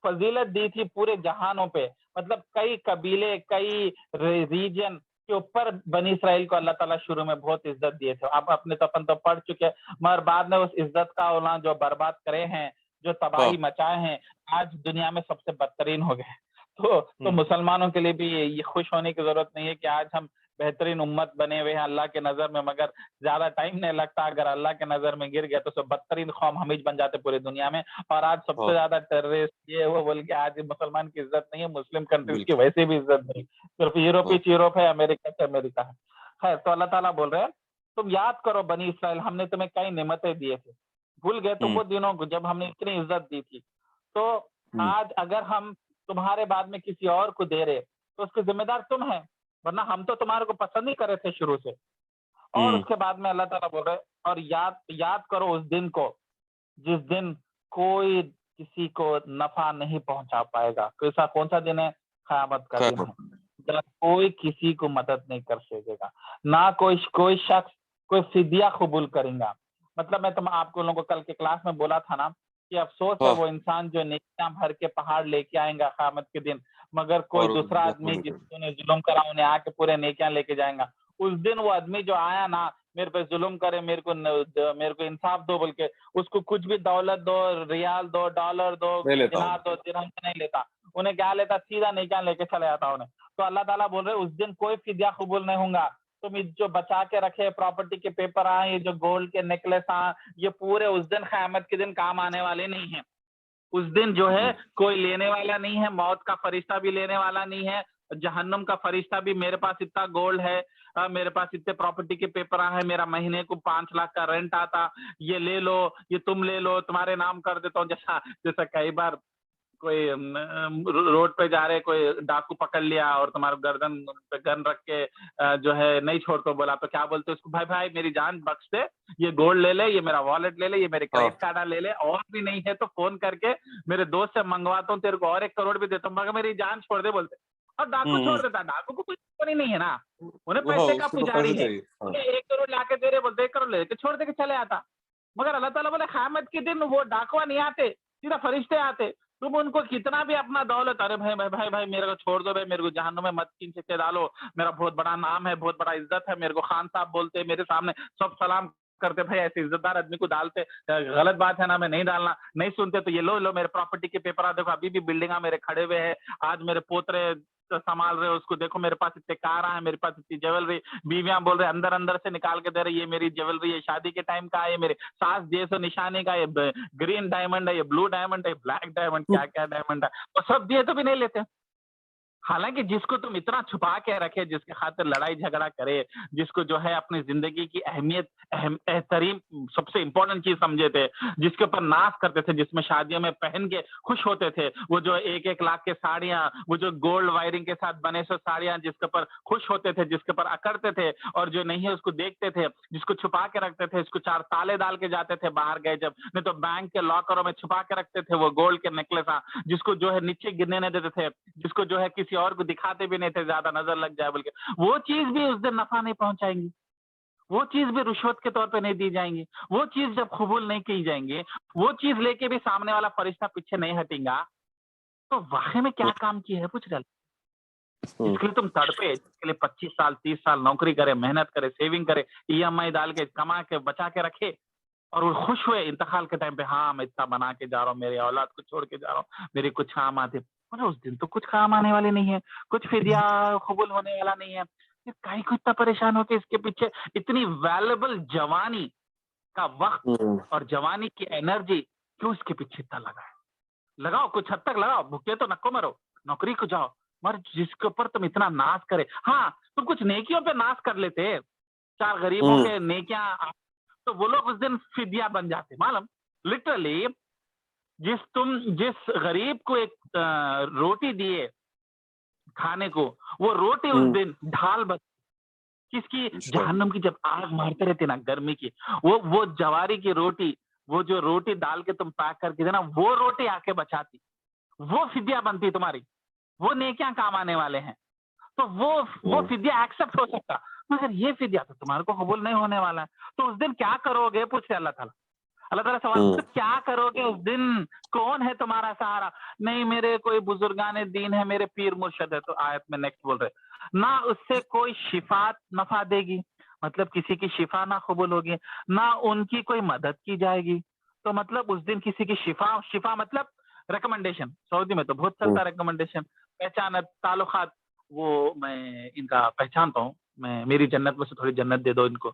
फजीलत दी थी पूरे जहानों पे, मतलब कई कबीले, कई रीजन के ऊपर बनी इसराइल को अल्लाह ताला शुरू में बहुत इज्जत दिए थे। अब अपने तो अपन तो पढ़ चुके, मगर बाद में उस इज्जत का उन्होंने जो बर्बाद करे हैं, जो तबाही मचाए हैं, आज दुनिया में सबसे बदतरीन हो गए। तो मुसलमानों के लिए भी ये खुश होने की जरूरत नहीं है कि आज हम बेहतरीन उम्मत बने हुए हैं अल्लाह के नजर में, मगर ज्यादा टाइम नहीं लगता, अगर अल्लाह के नजर में गिर गया तो सब बदतरीन कौम हम ही बन जाते पूरी दुनिया में। और आज सबसे ज्यादा टेररिस्ट ये वो बोल के आज मुसलमान की इज्जत नहीं है, मुस्लिम कंट्रीज की वैसे भी इज्जत नहीं, सिर्फ यूरोप ही यूरोप है, अमेरिका से अमेरिका है। खैर, तो अल्लाह ताला बोल रहे हैं तुम याद करो बनी इसराइल, हमने तुम्हें कई नेमतें दिए थे, भूल गए तुम वो दिनों को जब हमने इतनी इज्जत दी थी। तो आज अगर हम तुम्हारे बाद में किसी और को दे रहे तो उसके जिम्मेदार तुम है, वरना हम तो तुम्हारे को पसंद नहीं करे थे शुरू से। और उसके बाद में अल्लाह ताला बोल रहे और याद करो उस दिन को जिस दिन कोई किसी को नफा नहीं पहुंचा पाएगा। तो ऐसा कौन सा दिन है? क़यामत का दिन है, जब कोई किसी को मदद नहीं कर सकेगा, ना कोई शख्स कोई फिदिया कबूल करेगा। मतलब मैं तुम आप लोगों को कल के क्लास में बोला था ना कि अफसोस है वो इंसान जो नेकियां भर के पहाड़ लेके आएगा क़यामत के दिन, मगर कोई दूसरा आदमी जिसने जुल्म करा उन्हें आके पूरे नेकियां लेके जाएगा। उस दिन वो आदमी जो आया ना मेरे पे जुल्म करे, मेरे को इंसाफ दो बोल के, उसको कुछ भी दौलत दो, रियाल दो, डॉलर दो, दिनार दो, दिरहम नहीं लेता। उन्हें क्या लेता? सीधा नेकियां लेके चले जाता उन्हें। तो अल्लाह ताला बोल रहे उस दिन कोई फिदिया कबूल नहीं होगा। तुम जो बचा के रखे प्रॉपर्टी के पेपर आए, ये जो गोल्ड के नेकलेस आए, ये पूरे उस दिन क़यामत के दिन काम आने वाले नहीं है। उस दिन जो है कोई लेने वाला नहीं है, मौत का फरिश्ता भी लेने वाला नहीं है, जहन्नुम का फरिश्ता भी मेरे पास इतना गोल्ड है, मेरे पास इतने प्रॉपर्टी के पेपर है, मेरा महीने को 5 लाख का रेंट आता, ये ले लो, ये तुम ले लो, तुम्हारे नाम कर देता हूँ। जैसा कई बार कोई रोड पे जा रहे कोई डाकू पकड़ लिया और तुम्हारे गर्दन पे गन रख के जो है नहीं छोड़ तो बोला तो क्या बोलते उसको? भाई भाई मेरी जान बख्श दे, ये गोल्ड ले ले, ये मेरा वॉलेट ले ले, ये मेरे क्रेडिट कार्ड ले ले, और भी नहीं है तो फोन करके मेरे दोस्त से मंगवाता हूँ, तेरे को और 1 करोड़ भी देता हूँ, मगर मेरी जान छोड़ दे बोलते। और डाकू छोड़ देता। डाकू को कोई नहीं है ना, उन्हें पैसे का पुजारी है, 1 करोड़ लाके दे रहे बोलते 1 करोड़ लेके छोड़ दे के चले आता। मगर अल्लाह ताला बोले क़यामत के दिन वो डाकुआ नहीं आते, सीधा फरिश्ते आते। तुम उनको कितना भी अपना दौलत, अरे भाई भाई भाई भाई मेरे को छोड़ दो भाई, मेरे को जहन्नुम में मत खींच डालो, मेरा बहुत बड़ा नाम है, बहुत बड़ा इज्जत है, मेरे को खान साहब बोलते, मेरे सामने सब सलाम करते, भाई ऐसे इज्जतदार आदमी को डालते, गलत बात है ना, मैं नहीं डालना, नहीं सुनते तो ये लो मेरे प्रॉपर्टी के पेपर देखो, अभी भी बिल्डिंग मेरे खड़े हुए है, आज मेरे पोतरे संभाल रहे हो उसको, देखो मेरे पास इतने कार है, मेरे पास इतनी ज्वेलरी, बीवियां बोल रहे अंदर अंदर से निकाल के दे रही, ये मेरी ज्वेलरी है, शादी के टाइम का है, मेरे सास दिए सो निशाने का, ये ग्रीन डायमंड है, ये ब्लू डायमंड है, ब्लैक डायमंड, क्या क्या डायमंड है, वो सब दिए तो भी नहीं लेते। हालांकि जिसको तुम इतना छुपा के रखे, जिसके खातिर लड़ाई झगड़ा करे, जिसको जो है अपनी जिंदगी की अहमियत एहतरीम सबसे इंपॉर्टेंट चीज समझे थे, जिसके ऊपर नाश करते थे, जिसमें शादियों में पहन के खुश होते थे, वो जो 1-1 लाख के साड़ियां, वो जो गोल्ड वायरिंग के साथ बने सो साड़ियां, जिसके ऊपर खुश होते थे, जिसके ऊपर अकड़ते थे, और जो नहीं है उसको देखते थे, जिसको छुपा के रखते थे, इसको 4 ताले डाल के जाते थे बाहर गए जब, नहीं तो बैंक के लॉकरों में छुपा के रखते थे वो गोल्ड के नेकलेस, जिसको जो है नीचे गिरने नहीं देते थे, जिसको जो है किसी और को दिखाते भी नहीं थे, ज्यादा नजर लग जाए बोल के, वो चीज भी उस दिन नफा नहीं पहुंचाएंगी, वो चीज भी रुश्वत के तौर पे नहीं दी जाएंगी, वो चीज जब कबूल नहीं की जाएंगी, वो चीज लेके भी सामने वाला फरिश्ता पीछे नहीं हटेगा, तो वाकई में क्या काम किया है पूछ रहे? इसके लिए तुम तड़पे, इसके लिए 25 साल 30 साल नौकरी करे, मेहनत करे, सेविंग करे, EMI डाल के कमा के बचा के रखे, और वो खुश हुए इंतकाल के टाइम पे, हाँ मैं इतना बना के जा रहा हूँ, मेरे औलाद को छोड़ के जा रहा हूँ, मेरे कुछ काम आते, मतलब उस दिन तो कुछ काम आने वाले नहीं है, कुछ फिदिया कबूल होने वाला नहीं है, काहे को इतना परेशान होके इसके पीछे इतनी वैल्यूएबल जवानी का वक्त और जवानी की एनर्जी क्यों इसके पीछे इतना लगा है? लगाओ, कुछ हद तक लगाओ, भूखे तो नको मरो, नौकरी को जाओ, मगर जिसके ऊपर तुम इतना नाश करे, हाँ तुम कुछ नेकियों पे नाश कर लेते, 4 गरीबों के नेकियां, तो वो लोग उस दिन फिदिया बन जाते, मालूम लिटरली। जिस गरीब को एक रोटी दिए खाने को, वो रोटी उस दिन ढाल बन किसकी? जहन्नुम की। जब आग मारते रहते ना गर्मी की, वो जवारी की रोटी, वो जो रोटी डाल के तुम पैक करके देना, वो रोटी आके बचाती, वो फिदिया बनती तुम्हारी, वो नेकियां काम आने वाले हैं, तो वो फिदिया एक्सेप्ट हो सकता, मगर ये फिदिया तो तुम्हारे को कबूल नहीं होने वाला है। तो उस दिन क्या करोगे पूछते अल्लाह ताला। अल्लाह ताला सवाल, तो क्या करोगे उस दिन? कौन है तुम्हारा सहारा? नहीं मेरे कोई बुजुर्गाने दीन है, मेरे पीर मुर्शद है। तो आयत में नेक्स्ट बोल रहे, ना उससे कोई शिफात नफा देगी, मतलब किसी की शिफा ना कबूल होगी, ना उनकी कोई मदद की जाएगी। तो मतलब उस दिन किसी की शिफा मतलब रिकमेंडेशन, सऊदी में तो बहुत चलता है रिकमेंडेशन, पहचान, ताल्लुकात, वो मैं इनका पहचानता हूँ, मैं मेरी जन्नत में से थोड़ी जन्नत दे दो इनको।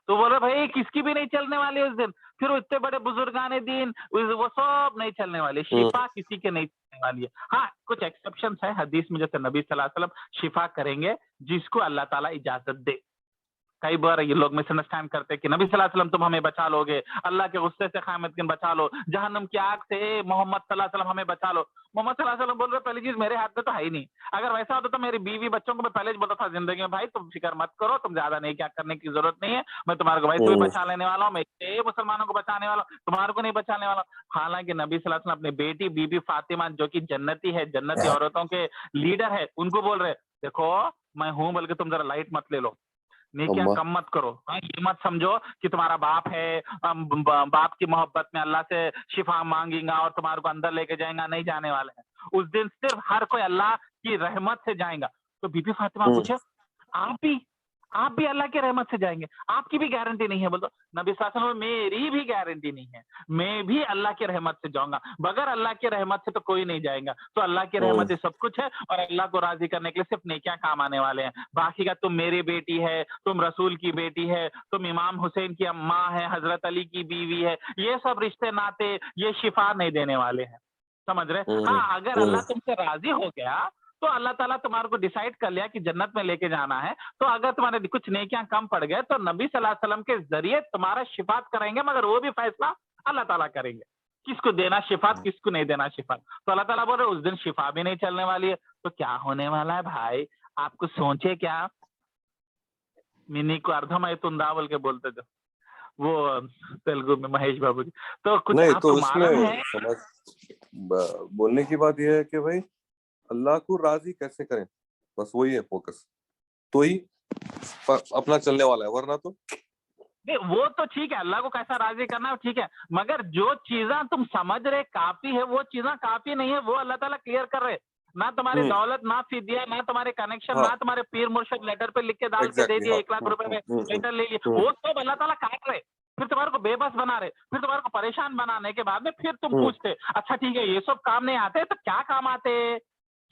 तो बोला भाई किसकी भी नहीं चलने वाली उस दिन, फिर वो इतने बड़े बुजुर्गाने दीन वो सब नहीं चलने वाले, शिफा किसी के नहीं चलने वाली है। हाँ कुछ एक्सेप्शंस है हदीस में, जैसे नबी सल्लल्लाहु अलैहि वसल्लम शिफा करेंगे जिसको अल्लाह ताला इजाजत दे, कई बार ये लोग मिसअंडरस्टैंड करते हैं कि नबी सल्लल्लाहु अलैहि वसल्लम तुम हमें बचा लोगे, अल्लाह के गुस्से से क़यामत के दिन बचा लो, जहन्नम की आग से मोहम्मद सल्लल्लाहु अलैहि वसल्लम हमें बचा लो। मोहम्मद सल्लल्लाहु अलैहि वसल्लम बोल रहे पहली चीज मेरे हाथ में तो है ही नहीं। अगर वैसा होता तो मेरी बीवी बच्चों को मैं पहले ही बोलता था जिंदगी में, भाई तुम फिक्र मत करो, तुम ज्यादा नहीं क्या करने की जरूरत नहीं है, मैं तुम्हारे को वैसे भी बचा लेने वाला हूँ, मैं मुसलमानों को बचाने वाला हूँ, तुम्हारे को नहीं बचाने वाला। हालांकि नबी सल्लल्लाहु अलैहि वसल्लम अपनी बेटी बीबी फातिमा जो कि जन्नती है, जन्नती औरतों के लीडर है, उनको बोल रहे देखो मैं हूं, बल्कि तुम जरा लाइट मत ले लो, नेकियां अम्मा कम मत करो। ये मत समझो कि तुम्हारा बाप है, बाप की मोहब्बत में अल्लाह से शिफा मांगेगा और तुम्हारे को अंदर लेके जाएगा, नहीं जाने वाले हैं। उस दिन सिर्फ हर कोई अल्लाह की रहमत से जाएगा। तो बीबी फातिमा पूछे आप भी अल्लाह की रहमत से जाएंगे, आपकी भी गारंटी नहीं है? बोलो नबी सल्लल्लाहु अलैहि वसल्लम मेरी भी गारंटी नहीं है, मैं भी अल्लाह की रहमत से जाऊंगा, बगैर अल्लाह की रहमत से तो कोई नहीं जाएगा। तो अल्लाह की रहमत ही सब कुछ है और अल्लाह को राजी करने के लिए सिर्फ नेकियां काम आने वाले हैं। बाकी का तुम मेरी बेटी है, तुम रसूल की बेटी है, तुम इमाम हुसैन की अम्मा है, हजरत अली की बीवी है, ये सब रिश्ते नाते ये शिफा नहीं देने वाले हैं, समझ रहे? हाँ, अगर अल्लाह तुमसे राजी हो गया तो अल्लाह ताला तुम्हारे को डिसाइड कर लिया कि जन्नत में लेके जाना है, तो अगर तुम्हारे कुछ नेकियां कम पड़ गए तो नबी सल्लल्लाहु अलैहि वसल्लम के जरिए तुम्हारा शिफात कराएंगे, मगर वो भी फैसला अल्लाह ताला करेंगे, किसको देना शिफात, किसको नहीं देना शिफात। तो अल्लाह ताला बोल रहे उस दिन शिफा भी नहीं चलने वाली है। तो क्या होने वाला है भाई, आपको सोचे क्या? मिनी को अर्थमैतुंदा बोल के बोलते थे वो तेलुगु में महेश बाबू जी। तो कुछ नहीं, तो आपको मालूम इसमें है? समझ बोलने की बात यह है कि भाई अल्लाह को राजी कैसे करें, बस वही है फोकस, तो ही अपना चलने वाला है, वरना तो नहीं वो तो ठीक है, अल्लाह को कैसा राजी करना है ठीक है, मगर जो चीजें तुम समझ रहे काफी है, वो चीजें काफी नहीं है, वो अल्लाह ताला क्लियर कर रहे। ना तुम्हारी दौलत, ना फिदिया, ना तुम्हारे कनेक्शन, हाँ ना तुम्हारे पीर मुर्शिद लेटर पे लिख के डाल के दे एग्जैक्टली दिए हाँ 1 लाख रुपए में लेटर ले लिए, वो सब अल्लाह ताला काट रहे। फिर तुम्हारे को बेबस बना रहे, फिर तुम्हारे को परेशान बनाने के बाद में फिर तुम पूछते अच्छा ठीक है ये सब काम नहीं आते तो क्या काम आते,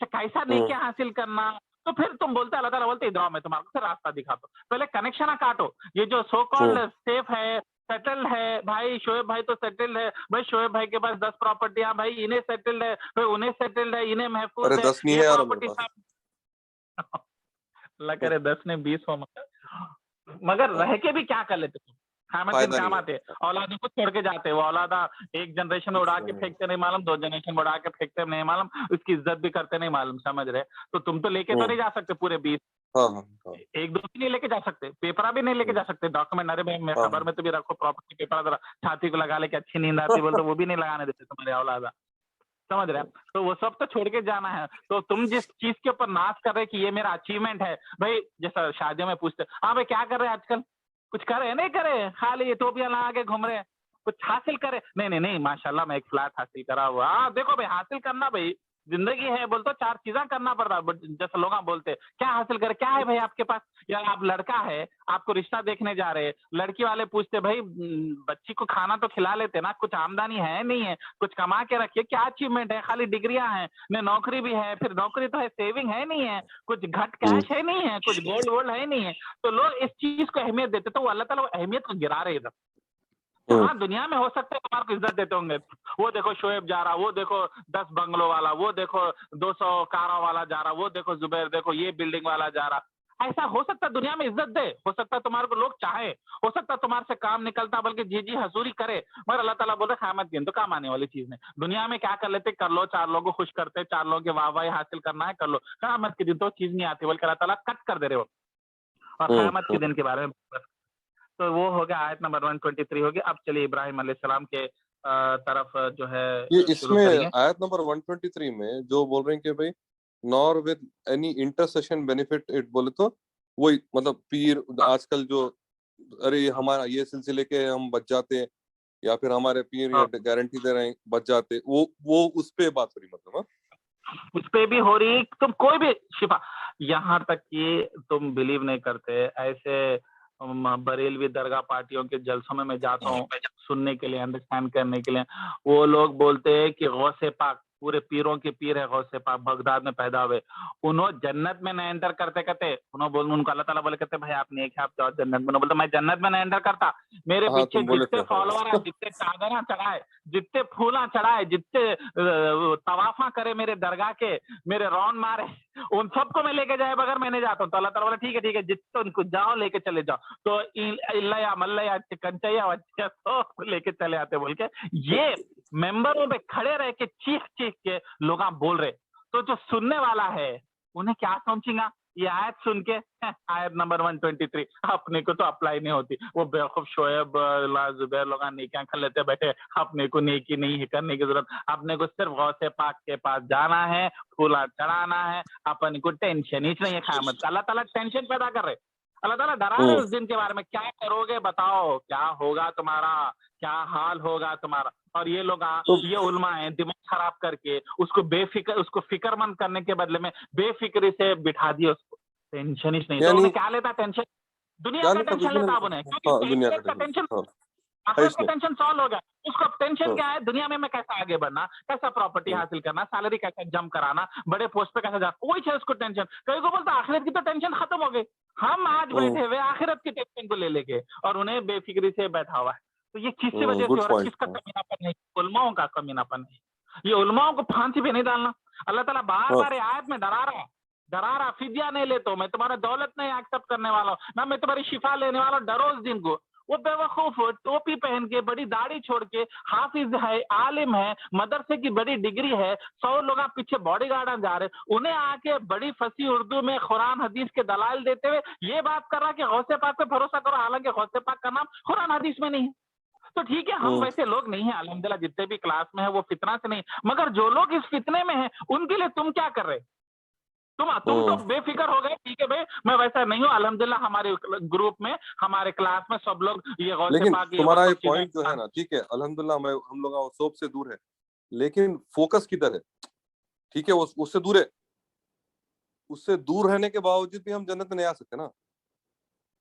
कैसा नेकियां हासिल करना? तो फिर तुम बोलते अल्लाह ताला बोलते इधर आओ मैं तुम्हारे को फिर रास्ता दिखाता हूँ। पहले कनेक्शन काटो, ये जो सो कॉल्ड सेफ है, सेटल्ड है, भाई शोएब भाई तो सेटल्ड है, भाई शोएब भाई के पास 10 प्रॉपर्टियां, भाई इन्हें सेटल्ड है, भाई उन्हें सेटल्ड है, इन्हें महफूज अरे है, 10 नहीं ये है यार मेरे प्रॉपर्टी पास। अल्लाह करे 10 ने 20 हो, मगर रह के भी क्या कर लेते तुम? क़यामत दिन फायदा काम नहीं आते, औलादों को छोड़ के जाते, वो औलादा एक जनरेशन में उड़ा के है। फेंकते नहीं मालूम, 2 जनरेशन में उड़ा के फेंकते नहीं मालूम, उसकी इज्जत भी करते नहीं मालूम, समझ रहे? तो तुम तो लेके तो नहीं जा सकते पूरे 20, हाँ हाँ हाँ एक दो भी नहीं लेके जा सकते, पेपरा भी नहीं लेके जा सकते, डॉक्यूमेंट, अरे भाई मैं हाँ खबर में तो भी रखो प्रॉपर्टी पेपर, जरा छाती को लगा लेके अच्छी नींद आती बोल तो वो भी नहीं लगाने देते तुम्हारे औलादा, समझ रहे हैं? तो वो सब तो छोड़ के जाना है। तो तुम जिस चीज के ऊपर नाच कर रहे कि ये मेरा अचीवमेंट है, भाई जैसा शादियों में पूछते हाँ भाई क्या कर रहे हैं आजकल, कुछ करे नहीं करे, खाली टोपियां लगा के घूम रहे हैं, कुछ हासिल करे? नहीं नहीं नहीं माशाल्लाह मैं एक फ्लैट हासिल करा हुआ। हाँ देखो भाई हासिल करना भाई जिंदगी है, बोलते 4 चीजें करना पड़ रहा है, जैसे लोग बोलते क्या हासिल करे, क्या है भाई आपके पास? या आप लड़का है, आपको रिश्ता देखने जा रहे हैं, लड़की वाले पूछते भाई बच्ची को खाना तो खिला लेते ना, कुछ आमदनी है नहीं है, कुछ कमा के रखिए, क्या अचीवमेंट है, खाली डिग्रियां हैं, नहीं नौकरी भी है, फिर नौकरी तो है, सेविंग है नहीं है, कुछ घट कैश है नहीं है, कुछ गोल्ड वोल्ड है नहीं है, तो लोग इस चीज को अहमियत देते, तो वो अल्लाह ताला अहमियत को गिरा रहे इधर। तो हाँ दुनिया में हो सकता है तुम्हारे को इज्जत देते होंगे, वो देखो शोएब जा रहा, वो देखो 10 बंगलों वाला, वो देखो 200 कारों वाला जा रहा, वो देखो जुबैर देखो ये बिल्डिंग वाला जा रहा, ऐसा हो सकता है दुनिया में इज्जत दे, हो सकता है तुम्हारे को लोग चाहे, हो सकता है तुम्हारे से काम निकलता बल्कि जी जी हजूरी करे, मगर अल्लाह ताला बोल रहे क़यामत के दिन तो काम आने वाली चीज नहीं। दुनिया में क्या कर लेते, कर लो, 4 लोगों को खुश करते, 4 लोगों की वाहवाही हासिल करना है कर लो, क़यामत के दिन तो चीज नहीं आती, बल्कि अल्लाह ताला कट कर दे रहे हो। और क़यामत के दिन के बारे में तो वो हो गया, आयत नंबर 123 होगी। अब चलिए इब्राहिम अलैहिस्सलाम के तरफ जो है ये शुरू इसमें करेंगे। आयत नंबर 123 में जो बोल रहे हैं कि भाई nor with any intercession benefit it, बोले तो वही मतलब पीर आजकल जो अरे हमारा ये सिलसिले के हम बच जाते हैं या फिर हमारे पीर या हाँ, गारंटी दे रहे हैं बच जाते, वो उस पे बात हो रही मतलब। हाँ उस पे भी हो रही, तुम कोई भी शिफा, यहाँ तक कि तुम बिलीव नहीं करते ऐसे बरेलवी दरगाह पार्टियों के जलसों में मैं जाता हूँ सुनने के लिए, अंडरस्टैंड करने के लिए, वो लोग बोलते हैं कि गौसे पाक पूरे पीरों के पीर है गौसे पाक, बगदाद में पैदा हुए। उन्होंने जन्नत में नहीं एंटर करते कहते, उनको अल्लाह ताला बोले कहते भाई आप नेक है, आप जाओ जन्नत में। बोलते मैं जन्नत में नहीं एंटर करता, मेरे हाँ पीछे तुम बोले थे, जितने फॉलोअर है, जितने चादरा चढ़ाए, जितने फूला चढ़ाए, जितने तवाफा करे मेरे दरगाह के, मेरे रौन मारे, उन सबको मैं लेके जाए बगैर मैं नहीं जाता हूँ। तो अल्लाह ताला बोला ठीक है जितने उनको जाओ लेके चले जाओ। तो इल्ला मल्ला कंचैया वच्चिया तो लेके चले आते बोल के ये मेंबरों पे खड़े रह के चीख चीख के लोग बोल रहे। तो जो सुनने वाला है उन्हें क्या समझेगा, ये आयत सुन के आयत नंबर 123 अपने को तो अप्लाई नहीं होती। वो बेवकूफ शोएब जुबैर लोग नेकियां कर लेते बैठे, अपने को नेकी नहीं है करने की जरूरत, अपने को सिर्फ गौसे पाक के पास जाना है, फूला चढ़ाना है, अपन को टेंशन ही नहीं है क़यामत का। अल्लाह ताला टेंशन पैदा कर रहे, अल्लाह ताला डरा रहे उस दिन के बारे में, क्या करोगे बताओ, क्या होगा तुम्हारा, क्या हाल होगा तुम्हारा। और ये लोग ये उल्मा है दिमाग खराब करके उसको उसको फिक्रमंद करने के बदले में बेफिक्री से बिठा दिया उसको, टेंशन ही नहीं। तो उन्हें क्या लेता टेंशन, दुनिया का टेंशन लेता अब उन्हें, क्योंकि दुनिया का टेंशन, का आखिरत का टेंशन सॉल्व हो गया। उसको टेंशन क्या है, दुनिया में मैं कैसा आगे बढ़ना, कैसा प्रॉपर्टी हासिल करना, सैलरी कैसे जंप कराना, बड़े पोस्ट पे कैसे जाना, कोई है उसको टेंशन। कई को बोलता आखिरत की तो टेंशन खत्म हो गई, हम आज बैठे हुए आखिरत की टेंशन को ले लेके, और उन्हें बेफिक्री से बैठा हुआ है। तो ये किसकी वजह से हो रहा है, किसका कमीनापन है, उलमाओं का कमीनापन है। ये उलमाओं को फांसी पे नहीं डालना। अल्लाह ताला बार बार आयत में डरा रहा, फिदिया नहीं लेता हूं मैं, तुम्हारा दौलत नहीं एक्सेप्ट करने वाला हूं, ना मैं तुम्हारी शिफा लेने वाला हूं, डरो उस दिन को। वो बेवकूफ टोपी पहन के बड़ी दाढ़ी छोड़ के हाफिज है, आलिम है, मदरसे की बड़ी डिग्री है, 100 लोग पीछे बॉडीगार्ड जा रहे, उन्हें आके बड़ी फसी उर्दू में कुरान हदीस के दलाल देते हुए ये बात कर रहा कि गौसे पाक पे भरोसा करो, हालांकि गौसे पाक का नाम कुरान हदीस में नहीं है। तो ठीक है हम वैसे लोग नहीं है अल्हम्दुलिल्लाह, जितने भी क्लास में है वो फितना से नहीं, मगर जो लोग इस फितने में है उनके लिए तुम क्या कर रहे, तुम तो बेफिक्र हो गए। ठीक है भाई मैं वैसा नहीं हूँ अल्हम्दुलिल्लाह, हमारे ग्रुप में हमारे क्लास में सब लोग ये गौसे लेकिन पाक तुम्हारा ये पॉइंट जो है ना, ठीक है अल्हम्दुलिल्लाह हम लोग सोप से दूर है, लेकिन फोकस किधर है, ठीक है उससे दूर है, उससे दूर रहने के बावजूद भी हम जन्नत में नहीं आ सकते ना।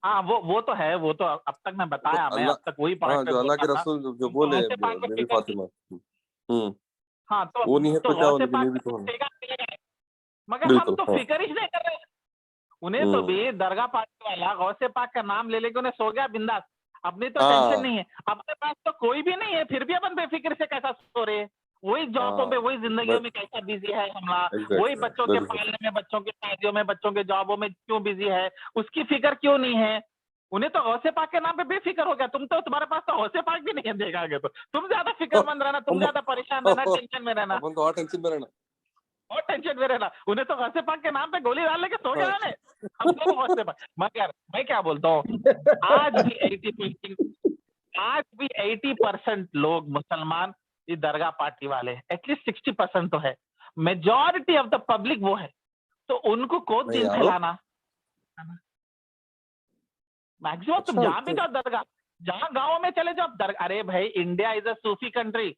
हाँ वो तो है, वो तो अब तक मैं बताया, मैं अब तक वही हाँ पॉइंट पे जो अल्लाह बोल के रहा था। रसूल जो बोले गौसे पाक पे बीबी फिक्र, फातिमा, हाँ वो नहीं है तो तो क्या हो, गौसे लेकिन पाक ये भी पे तो है। फिक्र, मगर हम बिल्कुल तो फिक्र ही नहीं कर रहे। उन्हें तो भी दरगाह पार्टी वाला गौसे पाक का नाम ले लेके उन्हें सो गया बिंदास, अपनी तो टेंशन नहीं है, अपने पास तो कोई भी नहीं है, फिर भी अपन बेफिक्र से कैसा सो रहे हैं, वही जॉबों पे, वही जिंदगियों में कैसा बिजी है हमला, वही बच्चों के पालने में, बच्चों की शादियों में, बच्चों के जॉबों में क्यों बिजी है, उसकी फिक्र क्यों नहीं है। उन्हें तो गौसे पाक के नाम पे बेफिक्र हो गया, तुम तो तुम्हारे पास तो गौसे पाक भी नहीं है, देखा आगे तो तुम ज्यादा फिक्रमंद रहना, तुम ज्यादा परेशान रहना, टेंशन में रहना, अपन तो और टेंशन में रहना, और टेंशन में रहना। उन्हें तो गौसे पाक के नाम पे गोली डाल लेके सो गया ने, हम तो गौसे पाक। मैं क्या बोलता हूँ, आज भी 80% लोग मुसलमान ये दरगाह पार्टी वाले हैं, एटलीस्ट 60% तो है, मेजॉरिटी ऑफ द पब्लिक वो है। तो उनको को दिन फैलाना, मैक्सिमम तुम जहां भी जाओ दरगाह, जहां गाँव में चले जाओ दरगाह, अरे भाई India is a Sufi country,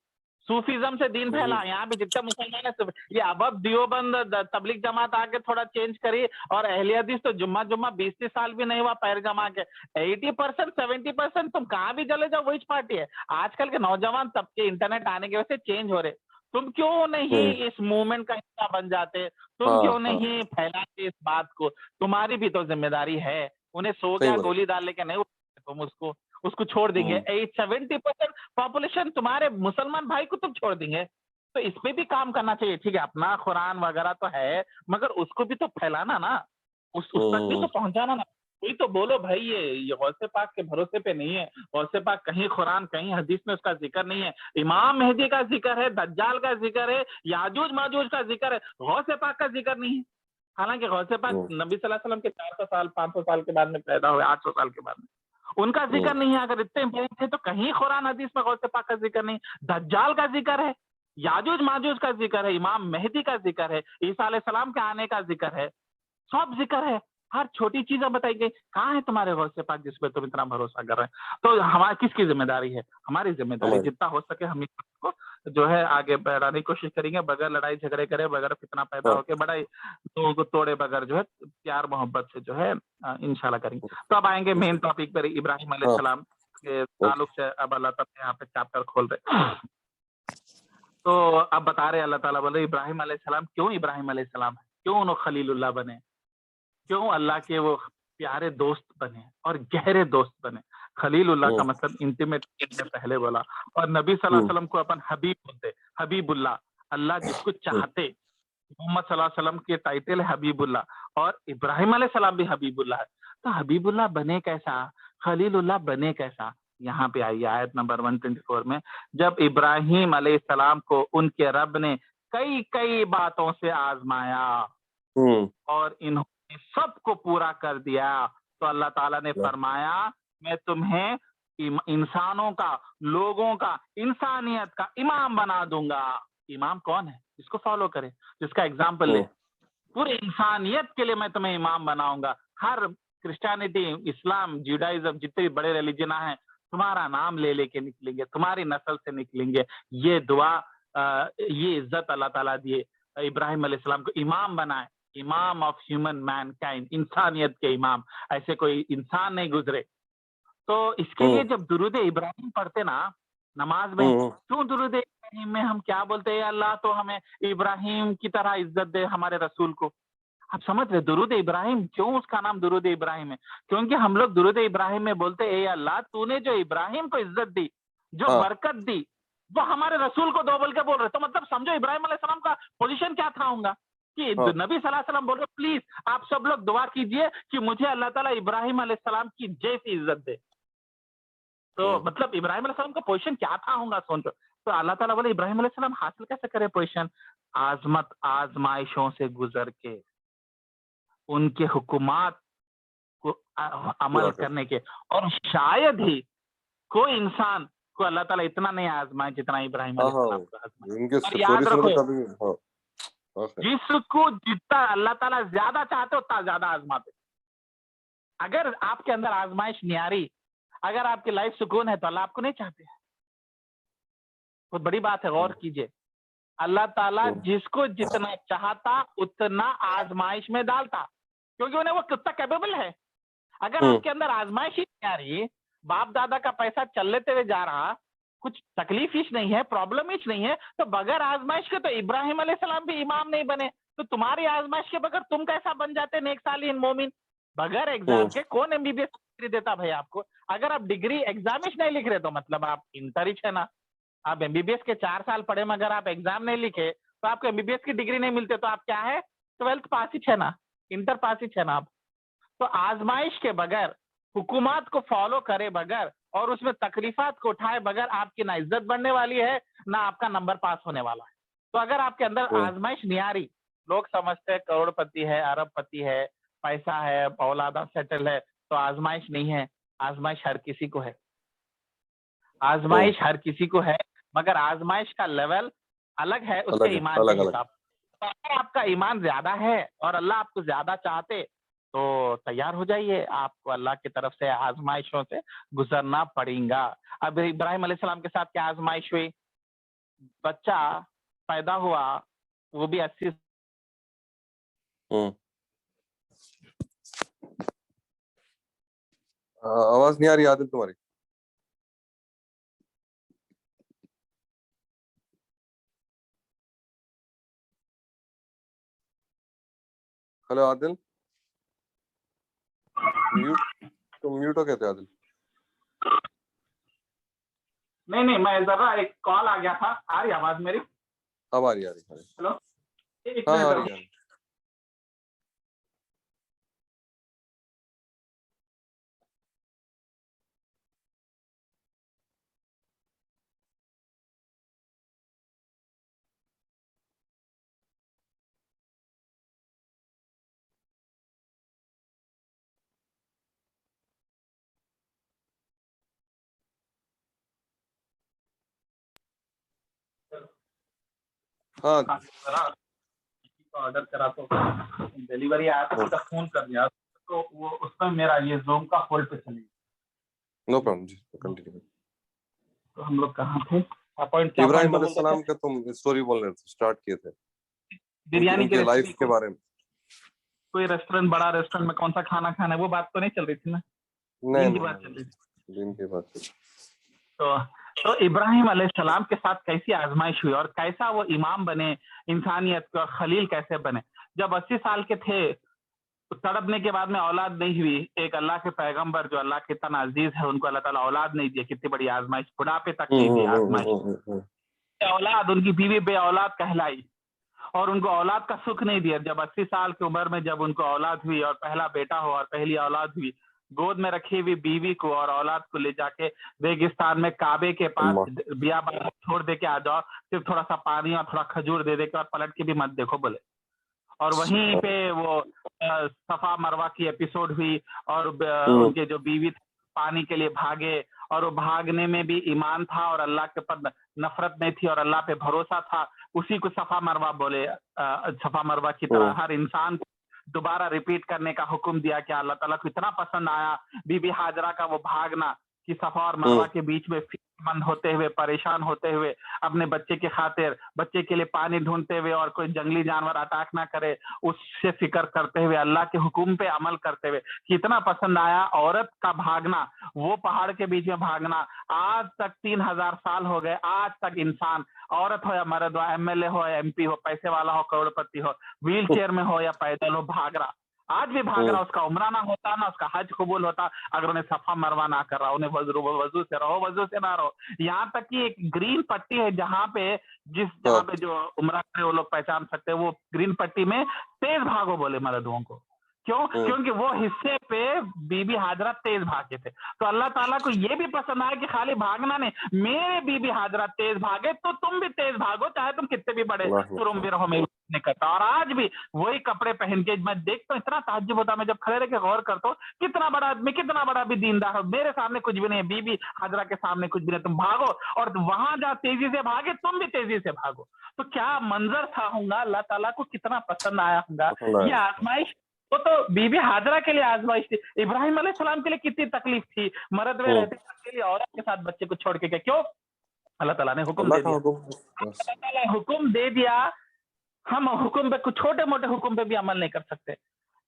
Sufism से दीन फैला, यहाँ भी जितने मुसलमान है ये अब दियोबंद तबलीग जमात आके थोड़ा चेंज करी, और अहले हदीस तो जुम्मा 20-30 साल भी नहीं हुआ पैर जमा के। 80% 70% तुम कहाँ भी चले जाओ वही पार्टी है। आजकल के नौजवान तबके इंटरनेट आने की वजह से चेंज हो रहे, तुम क्यों नहीं इस मूवमेंट का हिस्सा बन जाते, तुम क्यों नहीं फैलाते इस बात को, तुम्हारी भी तो जिम्मेदारी है। उन्हें सो गया गोली डाल लेके नहीं, तुम उसको छोड़ देंगे। 70% पॉपुलेशन तुम्हारे मुसलमान भाई को तुम छोड़ देंगे, तो इस पे भी काम करना चाहिए। ठीक है अपना कुरान वगैरह तो है, मगर उसको भी तो फैलाना ना, उस तक भी तो पहुंचाना ना। कोई तो बोलो भाई ये गौसे पाक के भरोसे पे नहीं है, गौसे पाक कहीं कुरान कहीं हदीस में उसका जिक्र नहीं है, इमाम मेहदी का जिक्र है, दज्जाल का जिक्र है, याजूज माजूज का जिक्र है, गौसे पाक का जिक्र नहीं है। हालांकि गौसे पाक नबी सल्लल्लाहु अलैहि वसल्लम के 400 साल 500 साल के बाद में पैदा हुए, 800 साल के बाद में, उनका जिक्र नहीं है। अगर इतने इंपॉर्टेंट थे तो कहीं कुरान हदीस में गौसे पाक का जिक्र नहीं, दज्जाल का जिक्र है, याजूज माजूज का जिक्र है, इमाम मेहदी का जिक्र है, ईसा अलैहिस्सलाम के आने का जिक्र है, सब जिक्र है, हर छोटी चीज बताई गई। कहाँ है तुम्हारे गौसे पाक जिसपे तुम इतना भरोसा कर रहे हैं। तो हमारी किसकी जिम्मेदारी है, हमारी जिम्मेदारी, जितना हो सके हम इसको जो है आगे बढ़ाने की कोशिश करेंगे, बगैर लड़ाई झगड़े करे, बगैर फितना पैदा होके, बड़ा लोगों को तोड़े बगैर, जो है प्यार मोहब्बत से जो है इंशाल्लाह करेंगे। तो अब आएंगे मेन टॉपिक पर, इब्राहिम अलैहिस्सलाम के ताल्लुक से अब अल्लाह ताला यहाँ पे चैप्टर खोल रहे। तो अब बता रहे अल्लाह ताला बोले इब्राहिम अलैहिस्सलाम क्यों इब्राहिम अलैहिस्सलाम है, क्यों उन्होंने खलीलुल्लाह बने, क्यों अल्लाह के वो प्यारे दोस्त बने और गहरे दोस्त बने। खलीलुल्लाह का मतलब इंटीमेट पहले बोला, और नबी सल्लल्लाहु अलैहि वसल्लम को अपन हबीब बोलते, हबीबुल्लाह, अल्लाह जिसको चाहते। मोहम्मद सल्लल्लाहु अलैहि वसल्लम के टाइटल है हबीबुल्लाह, और इब्राहिम अलैहिस्सलाम भी हबीबुल्लाह है। तो हबीबुल्लाह बने कैसा, खलीलुल्लाह बने कैसा, यहाँ पे आइए आयत नंबर 124 में, जब इब्राहिम अलैहिस्सलाम को उनके रब ने कई कई बातों से आजमाया और इन्होंने सबको पूरा कर दिया, तो अल्लाह ताला ने फरमाया मैं तुम्हें इंसानों का, लोगों का, इंसानियत का इमाम बना दूंगा। इमाम कौन है, जिसको फॉलो करे, जिसका एग्जाम्पल ले। पूरे इंसानियत के लिए मैं तुम्हें इमाम बनाऊंगा। हर क्रिश्चियनिटी, इस्लाम, जुडाइज्म, जितने भी बड़े रिलीजन हैं, तुम्हारा नाम ले लेके निकलेंगे, तुम्हारी नस्ल से निकलेंगे। ये दुआ, ये इज्जत अल्लाह ताला दिए इब्राहिम अलैहिस्सलाम को, इमाम बनाए, इमाम ऑफ ह्यूमन मैनकाइंड, इंसानियत के इमाम। ऐसे कोई इंसान नहीं गुजरे। तो इसके लिए जब दुरूद इब्राहिम पढ़ते ना नमाज में, क्यों दुरूद इब्राहिम में हम क्या बोलते हैं, अल्लाह तो हमें इब्राहिम की तरह इज्जत दे हमारे रसूल को। आप समझ रहे, दुरूद इब्राहिम, क्यों उसका नाम दुरूद इब्राहिम है? क्योंकि हम लोग दुरूद इब्राहिम में बोलते ए अल्लाह तूने जो इब्राहिम को इज्जत दी, जो बरकत दी, वो हमारे रसूल को दो बोल के बोल रहे। तो मतलब समझो इब्राहिम अलैहिस्सलाम का पोजीशन क्या था होगा कि नबी सल्लल्लाहु अलैहि वसल्लम बोल रहे प्लीज आप सब लोग दुआ कीजिए कि मुझे अल्लाह ताला इब्राहिम अलैहिस्सलाम की जैसी इज्जत दे। तो मतलब इब्राहिम अलैहिस्सलाम का पोजीशन क्या था होगा सोचो। तो अल्लाह ताला बोले इब्राहिम अलैहिस्सलाम हासिल कैसे करे पोजीशन, आजमाइशों से गुजर के, उनके हुकुमात को अमल करने के। और शायद ही कोई इंसान को अल्लाह ताला इतना नहीं आजमाए जितना इब्राहिम अलैहिस्सलाम को आजमाए। और याद रखो, जिसको जितना अल्लाह ताला ज्यादा चाहते उतना ज्यादा आजमाते। अगर आपके अंदर आजमाइश न्यारी, अगर आपकी लाइफ सुकून है तो अल्लाह आपको नहीं चाहते। बहुत बड़ी बात है, गौर कीजिए। अल्लाह ताला जिसको जितना चाहता उतना आजमाइश में डालता, क्योंकि उन्हें वो कितना कैपेबल है। अगर आपके अंदर आजमाइश ही नहीं आ रही, बाप दादा का पैसा चल लेते हुए जा रहा, कुछ तकलीफ ही नहीं है, प्रॉब्लम ही नहीं है, तो बगैर आजमाइश के तो इब्राहिम अलैहिस्सलाम भी इमाम नहीं बने। तो तुम्हारी आजमाइश के बगैर तुम कैसा बन जाते नेक सालिहीन मोमिन? बगैर एग्जाम के कौन एमबीबीएस डिग्री देता भाई आपको? अगर आप डिग्री एग्जाम ही नहीं लिख रहे तो मतलब आप इंटर है ना। आप एमबीबीएस के 4 साल पढ़े मगर आप एग्जाम नहीं लिखे तो आपको एमबीबीएस की डिग्री नहीं मिलते, तो आप क्या है, 12th पास ही है ना, इंटर पास ही है ना आप। तो आजमाइश के बगैर, हुकूमात को फॉलो करे बगैर और उसमें तकलीफात को उठाए बगैर आपकी ना इज्जत बढ़ने वाली है ना आपका नंबर पास होने वाला है। तो अगर आपके अंदर आजमाइश नहीं आ रही, लोग समझते हैं करोड़पति है, अरबपति है, पैसा है, औलादा सेटल है, तो आजमाइश नहीं है। आजमाइश हर किसी को है, आजमाइश हर किसी को है, मगर आजमाइश का लेवल अलग है उसके ईमान के हिसाब। तो अगर आपका ईमान ज्यादा है और अल्लाह आपको ज्यादा चाहते तो तैयार हो जाइए, आपको अल्लाह की तरफ से आजमाइशों से गुजरना पड़ेगा। अब इब्राहिम अलैहिस्सलाम के साथ क्या आजमाइश हुई, बच्चा पैदा हुआ, वो भी 80। आवाज नहीं आ रही आदिल तुम्हारी। हेलो आदिल, तुम म्यूट हो कहते आदिल। नहीं मैं जरा एक कॉल आ गया था। आ रही आवाज मेरी? अब आ रही। हेलो, हाँ आ रही। हाँ ऑर्डर करा तो डिलीवरी आया तो उसका फोन कर दिया, तो वो उसमें मेरा ये ज़ूम का होल्ड पे चली। नो प्रॉब्लम जी, कंटिन्यू। तो हम लोग कहाँ थे? इब्राहिम अलैहिस्सलाम का तुम स्टोरी बोल रहे थे, स्टार्ट किए थे बिरयानी के लाइफ के बारे में। कोई रेस्टोरेंट, बड़ा रेस्टोरेंट में कौन सा खाना है, वो बात तो नहीं चल रही थी ना, नहीं की बात चल रही थी। दिन की बात। तो तो इब्राहिम अलैहिस्सलाम के साथ कैसी आजमाइश हुई और कैसा वो इमाम बने इंसानियत के और खलील कैसे बने। जब 80 साल के थे तो तड़पने के बाद में औलाद नहीं हुई, एक अल्लाह के पैगंबर जो अल्लाह के इतना अजीज है उनको अल्लाह ताला औलाद नहीं दिया, कितनी बड़ी आजमाइश, बुढ़ापे तक नहीं दी आजमाइश। औलाद, उनकी बीवी बे औलाद कहलाई और उनको औलाद का सुख नहीं दिया। जब 80 साल की उम्र में जब उनको औलाद हुई और पहला बेटा हो और पहली औलाद हुई, गोद में रखी हुई बीवी को और औलाद को ले जाके रेगिस्तान में काबे के पास बियाबान छोड़ दे के आ जाओ, सिर्फ थोड़ा सा पानी और थोड़ा खजूर दे दे के और पलट के भी मत देखो बोले। और वहीं पे वो सफा मरवा की एपिसोड हुई और उनके जो बीवी थे पानी के लिए भागे और वो भागने में भी ईमान था और अल्लाह के ऊपर नफरत नहीं थी और अल्लाह पे भरोसा था। उसी को सफा मरवा बोले। सफा मरवा की तरह हर इंसान को दोबारा रिपीट करने का हुक्म दिया कि अल्लाह ताला को इतना पसंद आया बीबी हाजरा का वो भागना कि सफा और मरवा के बीच में फिक्रमंद होते हुए, परेशान होते हुए, अपने बच्चे की खातिर, बच्चे के लिए पानी ढूंढते हुए और कोई जंगली जानवर अटैक ना करे उससे फिक्र करते हुए, अल्लाह के हुक्म पे अमल करते हुए कितना पसंद आया। औरत का भागना, वो पहाड़ के बीच में भागना, आज तक 3000 साल हो गए, आज तक इंसान, औरत हो या मर्द हो, एमएलए हो या एमपी हो, पैसे वाला हो, करोड़पति हो, व्हील चेयर में हो या पैदल हो, भाग रहा, आज भी भाग रहा। उसका उम्रा ना होता, ना उसका हज कबूल होता अगर उन्हें सफा मरवा ना कर रहा, उन्हें वजू से रहो, वजू से ना रहो। यहाँ तक कि एक ग्रीन पट्टी है जहाँ पे जहाँ पे जो उम्रा करे वो लोग पहचान सकते हैं, वो ग्रीन पट्टी में तेज भागो बोले मर्दों को। क्यों? क्योंकि वो हिस्से पे बीबी हाजरा तेज भागे थे। तो अल्लाह ताला को ये भी पसंद आया कि खाली भागना नहीं, मेरे बीबी हाजरा तेज भागे तो तुम भी तेज भागो, चाहे तुम कितने भी बड़े तुरुम बिरहो में नहीं करता। और आज भी वही कपड़े पहन के मैं देखता हूँ, इतना ताज्जुब होता है, मैं जब खड़े रह के गौर करता हूँ, कितना बड़ा आदमी, कितना बड़ा भी दीनदार हो, मेरे सामने कुछ भी नहीं है, बीबी हाजरा के सामने कुछ भी नहीं, तुम भागो और वहां जहाँ तेजी से भागे तुम भी तेजी से भागो। तो क्या मंजर था होगा, अल्लाह ताला को कितना पसंद आया होगा। ये आजमाइश वो तो बीबी हाजरा के लिए आजमाइश थी, इब्राहिम अलैहिस्सलाम के लिए कितनी तकलीफ थी, मर्द में रहते के लिए औरत के साथ बच्चे को छोड़ के। क्यों? अल्लाह ताला ने हुक्म दे दिया, अल्लाह ताला हुक्म दे दिया। हम हुक्म पे, कुछ छोटे मोटे हुक्म पे भी अमल नहीं कर सकते।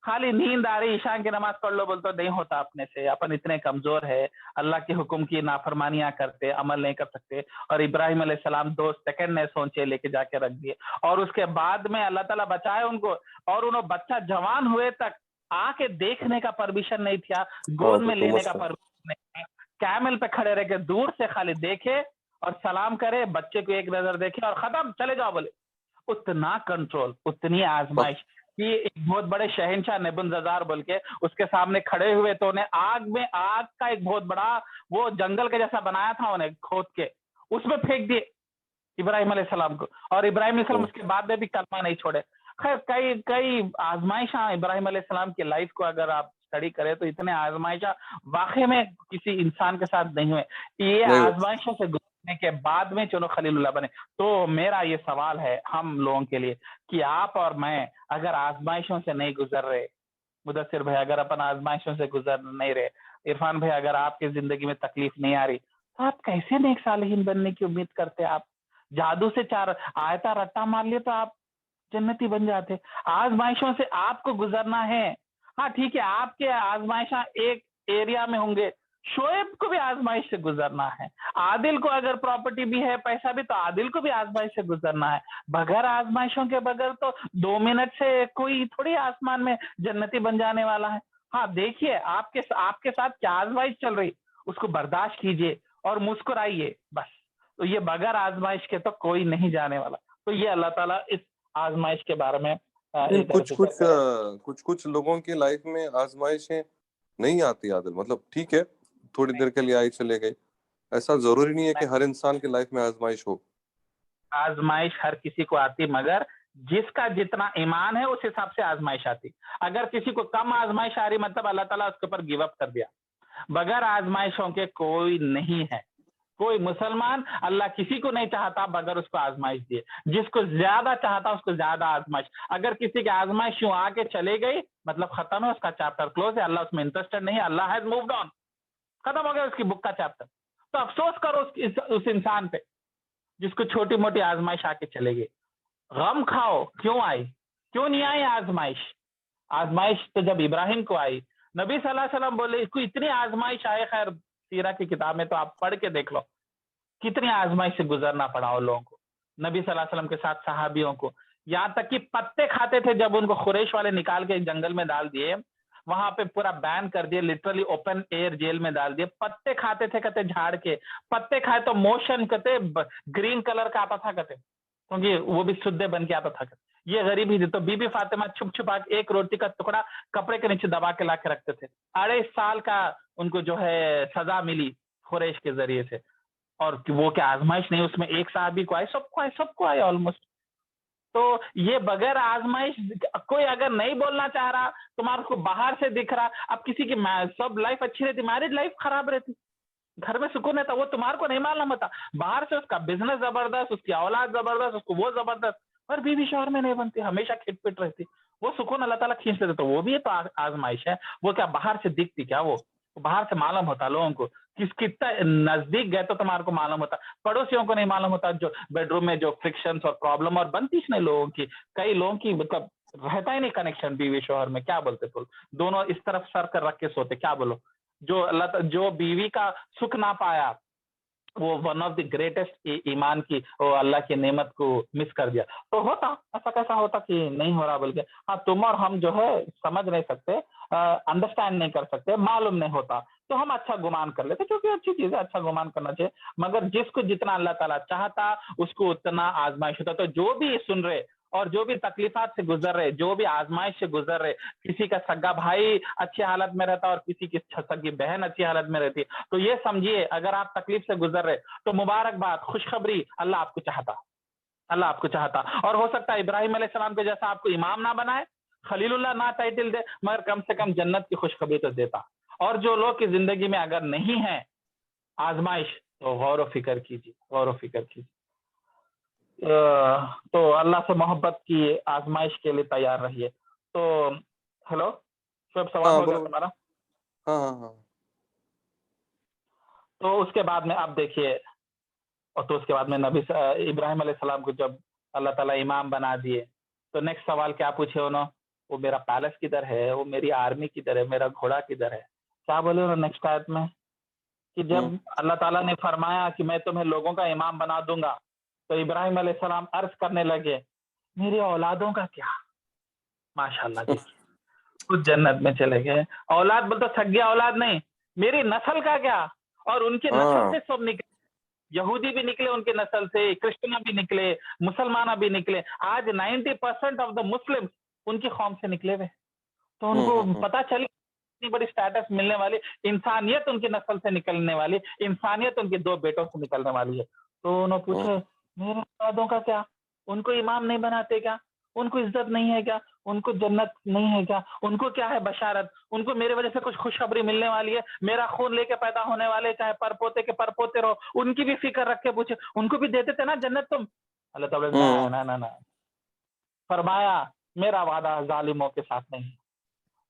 खाली नींद आ रही, ईशान की नमाज पढ़ लो बोल तो नहीं होता अपने से, अपन इतने कमजोर है, अल्लाह के हुक्म की नाफरमानियां करते, अमल नहीं कर सकते। और इब्राहिम अलैहिस्सलाम 2 सेकंड में सोचे लेके जाके रख दिए और उसके बाद में अल्लाह ताला बचाए उनको और उन्होंने बच्चा जवान हुए तक आके देखने का परमिशन नहीं था, गोद में लेने का परमिशन नहीं था, कैमल पे खड़े रह के दूर से खाली देखे और सलाम करे, बच्चे को एक नजर देखे और खत्म, चले जाओ बोले। उतना कंट्रोल, उतनी आजमाइश कि एक बहुत बड़े शहंशाह नेबुजरदार बोल के उसके सामने खड़े हुए तो उन्हें आग का एक बहुत बड़ा वो जंगल के जैसा बनाया था, उन्हें खोद के उसमें फेंक दिए इब्राहिम अलैहिस्सलाम को। और इब्राहिम अलैहिस्सलाम उसके बाद में भी कलमा नहीं छोड़े। खैर कई कई आजमाइशा इब्राहिम अलैहिस्सलाम की लाइफ को अगर आप स्टडी करें तो इतने आजमाइशा वाकई में किसी इंसान के साथ नहीं हुए। ये आजमाइशों से गुजरने के बाद में चलो खलीलुल्लाह बने। तो मेरा ये सवाल है हम लोगों के लिए कि आप और मैं अगर आजमाइशों से नहीं गुजर रहे, मुदस्सिर भाई अगर अपन आजमाइशों से गुजर नहीं रहे, इरफान भाई अगर आपकी जिंदगी में तकलीफ नहीं आ रही, तो आप कैसे नेक सालिहीन बनने की उम्मीद करते? आप जादू से 4 आयता रट्टा मार लिए तो आप जन्नती बन जाते। आजमाइशों से आपको गुजरना है। हाँ ठीक है, आपके आजमाइशा एक एरिया में होंगे, शोएब को भी आजमाइश से गुजरना है, आदिल को अगर प्रॉपर्टी भी है, पैसा भी, तो आदिल को भी आजमाइश से गुजरना है। बगैर आजमाइशों के बगैर तो 2 मिनट से कोई थोड़ी आसमान में जन्नती बन जाने वाला है। हाँ देखिए आपके साथ क्या आजमाइश चल रही, उसको बर्दाश्त कीजिए और मुस्कुराइए बस। तो ये बगैर आजमाइश के तो कोई नहीं जाने वाला। तो ये अल्लाह ताला इस आजमाइश के बारे में कुछ लोगों की लाइफ में आजमाइशें नहीं आती आदिल, मतलब ठीक है थोड़ी देर के लिए आई चले गई, ऐसा जरूरी नहीं है कि हर इंसान की लाइफ में आजमाइश हो। आजमाइश हर किसी को आती, मगर जिसका जितना ईमान है उस हिसाब से आजमाइश आती। अगर किसी को कम आजमाइश आ रही मतलब अल्लाह ताला उसके ऊपर गिव अप कर दिया। बगैर आजमाइशों के कोई नहीं है, कोई मुसलमान अल्लाह किसी को नहीं चाहता बगैर उसको आजमाइश दिए, जिसको ज्यादा चाहता उसको ज्यादा आजमाइश। अगर किसी की आजमाइश यूं आके चले गई मतलब खत्म है, उसका चैप्टर क्लोज है, अल्लाह उसमें इंटरेस्टेड नहीं है, अल्लाह हैज मूव्ड ऑन, खत्म हो गया उसकी बुक का चैप्टर। तो अफसोस करो उस इंसान पे जिसको छोटी मोटी आजमाइश आके चले गई। गम खाओ, क्यों आई, क्यों नहीं आई आजमाइश? आजमाइश तो जब इब्राहिम को आई, नबी सल्लल्लाहु अलैहि वसल्लम बोले इसको इतनी आजमाइश आए, खैर सीरा की किताब में तो आप पढ़ के देख लो, कितनी आजमाइश से गुजरना पड़ा उन लोगों को, नबी सल्लल्लाहु अलैहि वसल्लम के साथ सहाबियों को। यहाँ तक कि पत्ते खाते थे, जब उनको कुरैश वाले निकाल के एक जंगल में डाल दिए, वहां पे पूरा बैन कर दिए, लिटरली ओपन एयर जेल में डाल दिए। पत्ते खाते थे कहते झाड़ के, पत्ते खाए तो मोशन कहते ग्रीन कलर का आता था कहते, क्योंकि वो भी शुद्ध बन के आता था। ये गरीब ही थे। तो बीबी फातिमा छुप छुपा के एक रोटी का टुकड़ा कपड़े के नीचे दबा के ला के रखते थे। 2.5 साल का उनको जो है सजा मिली कुरैश के जरिए से। और वो क्या आजमाइश नहीं, उसमें एक साहबी को आए, सबको आए ऑलमोस्ट। तो ये बगैर आजमाइश, कोई अगर नहीं बोलना चाह रहा, तुम्हारे को बाहर से दिख रहा, अब किसी की सब लाइफ अच्छी रहती, मैरिज लाइफ खराब रहती, घर में सुकून रहता, वो तुम्हारे को नहीं मालूम होता। बाहर से उसका बिजनेस जबरदस्त, उसकी औलाद जबरदस्त, उसको वो जबरदस्त, पर बीवी शौहर में नहीं बनती, हमेशा खिटपिट रहती। वो सुकून अल्लाह ताला खींच लेते। तो वो भी तो आजमाइश है। वो क्या बाहर से दिखती क्या, वो बाहर से मालूम होता लोगों को, कितना नजदीक गए तो तुम्हारे को मालूम होता, पड़ोसियों को नहीं मालूम होता, जो बेडरूम में जो फ्रिक्शन और प्रॉब्लम और बनती नहीं लोगों की, कई लोगों की मतलब रहता ही नहीं कनेक्शन बीवी शौहर में। क्या बोलते तुम, दोनों इस तरफ सर कर रख के सोते, क्या बोलो। जो बीवी का सुख ना पाया, वो वन ऑफ द ग्रेटेस्ट ईमान की वो अल्लाह की नेमत को मिस कर दिया। तो होता ऐसा कैसा होता कि नहीं हो रहा बोल के। हाँ, तुम और हम जो है समझ नहीं सकते, अंडरस्टैंड नहीं कर सकते, मालूम नहीं होता, तो हम अच्छा गुमान कर लेते, क्योंकि अच्छी चीज है, अच्छा गुमान करना चाहिए। मगर जिसको जितना अल्लाह ताला चाहता उसको उतना आजमाइश होता। तो जो भी सुन रहे और जो भी तकलीफात से गुजर रहे, जो भी आजमाइश से गुजर रहे, किसी का सगा भाई अच्छी हालत में रहता और किसी की सगी बहन अच्छी हालत में रहती, तो ये समझिए अगर आप तकलीफ से गुजर रहे तो मुबारकबाद, खुशखबरी, अल्लाह आपको चाहता, अल्लाह आपको चाहता। और हो सकता है इब्राहिम अलैहिस्सलाम के जैसा आपको इमाम ना बनाए, खलीलुल्लाह ना टाइटल दे, मगर कम से कम जन्नत की खुशखबरी तो देता। और जो लोग की जिंदगी में अगर नहीं है आजमाइश, तो गौर व फिक्र कीजिए, गौर व फिक्र कीजिए। तो अल्लाह से मोहब्बत की आजमाइश के लिए तैयार रहिए। तो हेलो, सब सवाल हाँ हो गया बोलो। तुम्हारा? हाँ हाँ हाँ। तो उसके बाद में आप देखिए, और तो उसके बाद में नबी इब्राहिम अलैहिस्सलाम को जब अल्लाह ताला इमाम बना दिए, तो नेक्स्ट सवाल क्या पूछे उन्होंने, वो मेरा पैलेस किधर है, वो मेरी आर्मी किधर है, मेरा घोड़ा किधर है। क्या बोले उन्होंने नेक्स्ट आयत में, कि जब अल्लाह ताला ने फरमाया कि मैं तुम्हें लोगों का इमाम बना दूंगा, तो इब्राहिम अलैहिस्सलाम अर्ज करने लगे, मेरी औलादों का क्या। माशाल्लाह, देखिए खुद जन्नत में चले गए। औलाद बोल तो सगी औलाद नहीं, मेरी नस्ल का क्या। और उनकी नस्ल हाँ से सब निकले, यहूदी भी निकले उनके नस्ल से, क्रिश्चियन भी निकले, मुसलमान भी निकले। आज 90% ऑफ द मुस्लिम उनकी कौम से निकले हुए। तो उनको पता चली इतनी बड़ी स्टेटस मिलने वाली, इंसानियत उनकी नस्ल से निकलने वाली, इंसानियत उनके 2 बेटों से निकलने वाली है। तो उन्होंने पूछे, मेरे औलादों का क्या, उनको इमाम नहीं बनाते क्या, उनको इज्जत नहीं है क्या, उनको जन्नत नहीं है क्या, उनको क्या है बशारत, उनको मेरे वजह से कुछ खुशखबरी मिलने वाली है, मेरा खून लेके पैदा होने वाले चाहे परपोते के परपोते रहो, उनकी भी फिक्र रख के पूछे, उनको भी देते थे ना जन्नत तुम। अल्लाह ताला ना ना ना ना, फरमाया मेरा वादा जालिमों के साथ नहीं।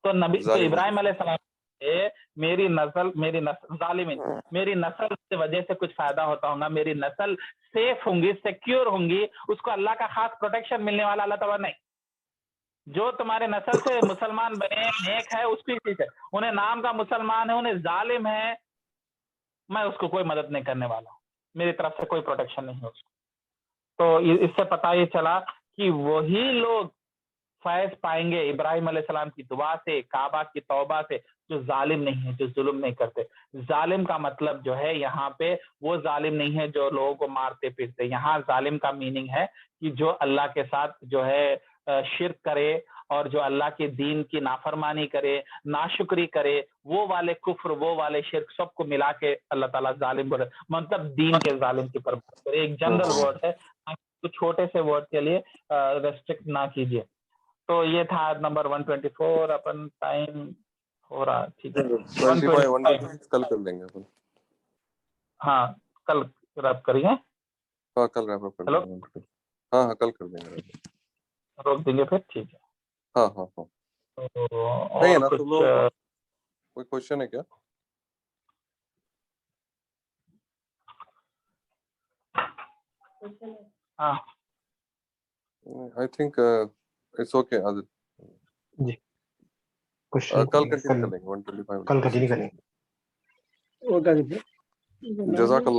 तो नबी, तो जालिम इब्राहिम अलैहिस्सलाम से मेरी नस्ल जालिमीन, मेरी नस्ल की वजह से कुछ फायदा होता होगा, मेरी नस्ल सेफ होंगी, सिक्योर होंगी, उसको अल्लाह का खास प्रोटेक्शन मिलने वाला अल्लाह ताला नहीं। जो तुम्हारे नस्ल से मुसलमान बने नेक है उसकी चीज है, उन्हें नाम का मुसलमान है, उन्हें जालिम है, मैं उसको कोई मदद नहीं करने वाला हूँ, मेरी तरफ से कोई प्रोटेक्शन नहीं है उसको। तो इससे पता ये चला कि वही लोग फैज पाएंगे इब्राहिम अलैहिस्सलाम की दुआ से, काबा की तौबा से, जो जालिम नहीं है, जो जुल्म नहीं करते। जालिम का मतलब जो है यहाँ पे वो जालिम नहीं है जो लोगों को मारते पीटते। यहाँ जालिम का मीनिंग है कि जो अल्लाह के साथ जो है शिर्क करे और जो अल्लाह के दीन की नाफरमानी करे, नाशुक्री करे, वो वाले कुफ्र, वो वाले शिर्क सबको मिला के अल्लाह ताला जालिम बोले, मतलब दीन के जालिम की पर करे। एक जनरल वर्ड है, तो छोटे से वर्ड के लिए रेस्ट्रिक्ट ना कीजिए। तो ये था नंबर 124। अपन टाइम हो रहा, ठीक है, 25 125। 126 कल कर देंगे अपन। हाँ, कल रैप करिए। हाँ कल रैप कर हेलो, देंगे। हाँ हाँ कल कर देंगे। रोक देंगे फिर, ठीक है। हाँ हाँ हाँ तो नहीं है और ना तुम कुछ लोगों को, कोई क्वेश्चन है क्या? हाँ I think it's okay Aditya. जी, क्वेश्चन कल कंटिन्यू कर लेंगे 125 कल कंटिन्यू करेंगे। जज़ाकल्लाह।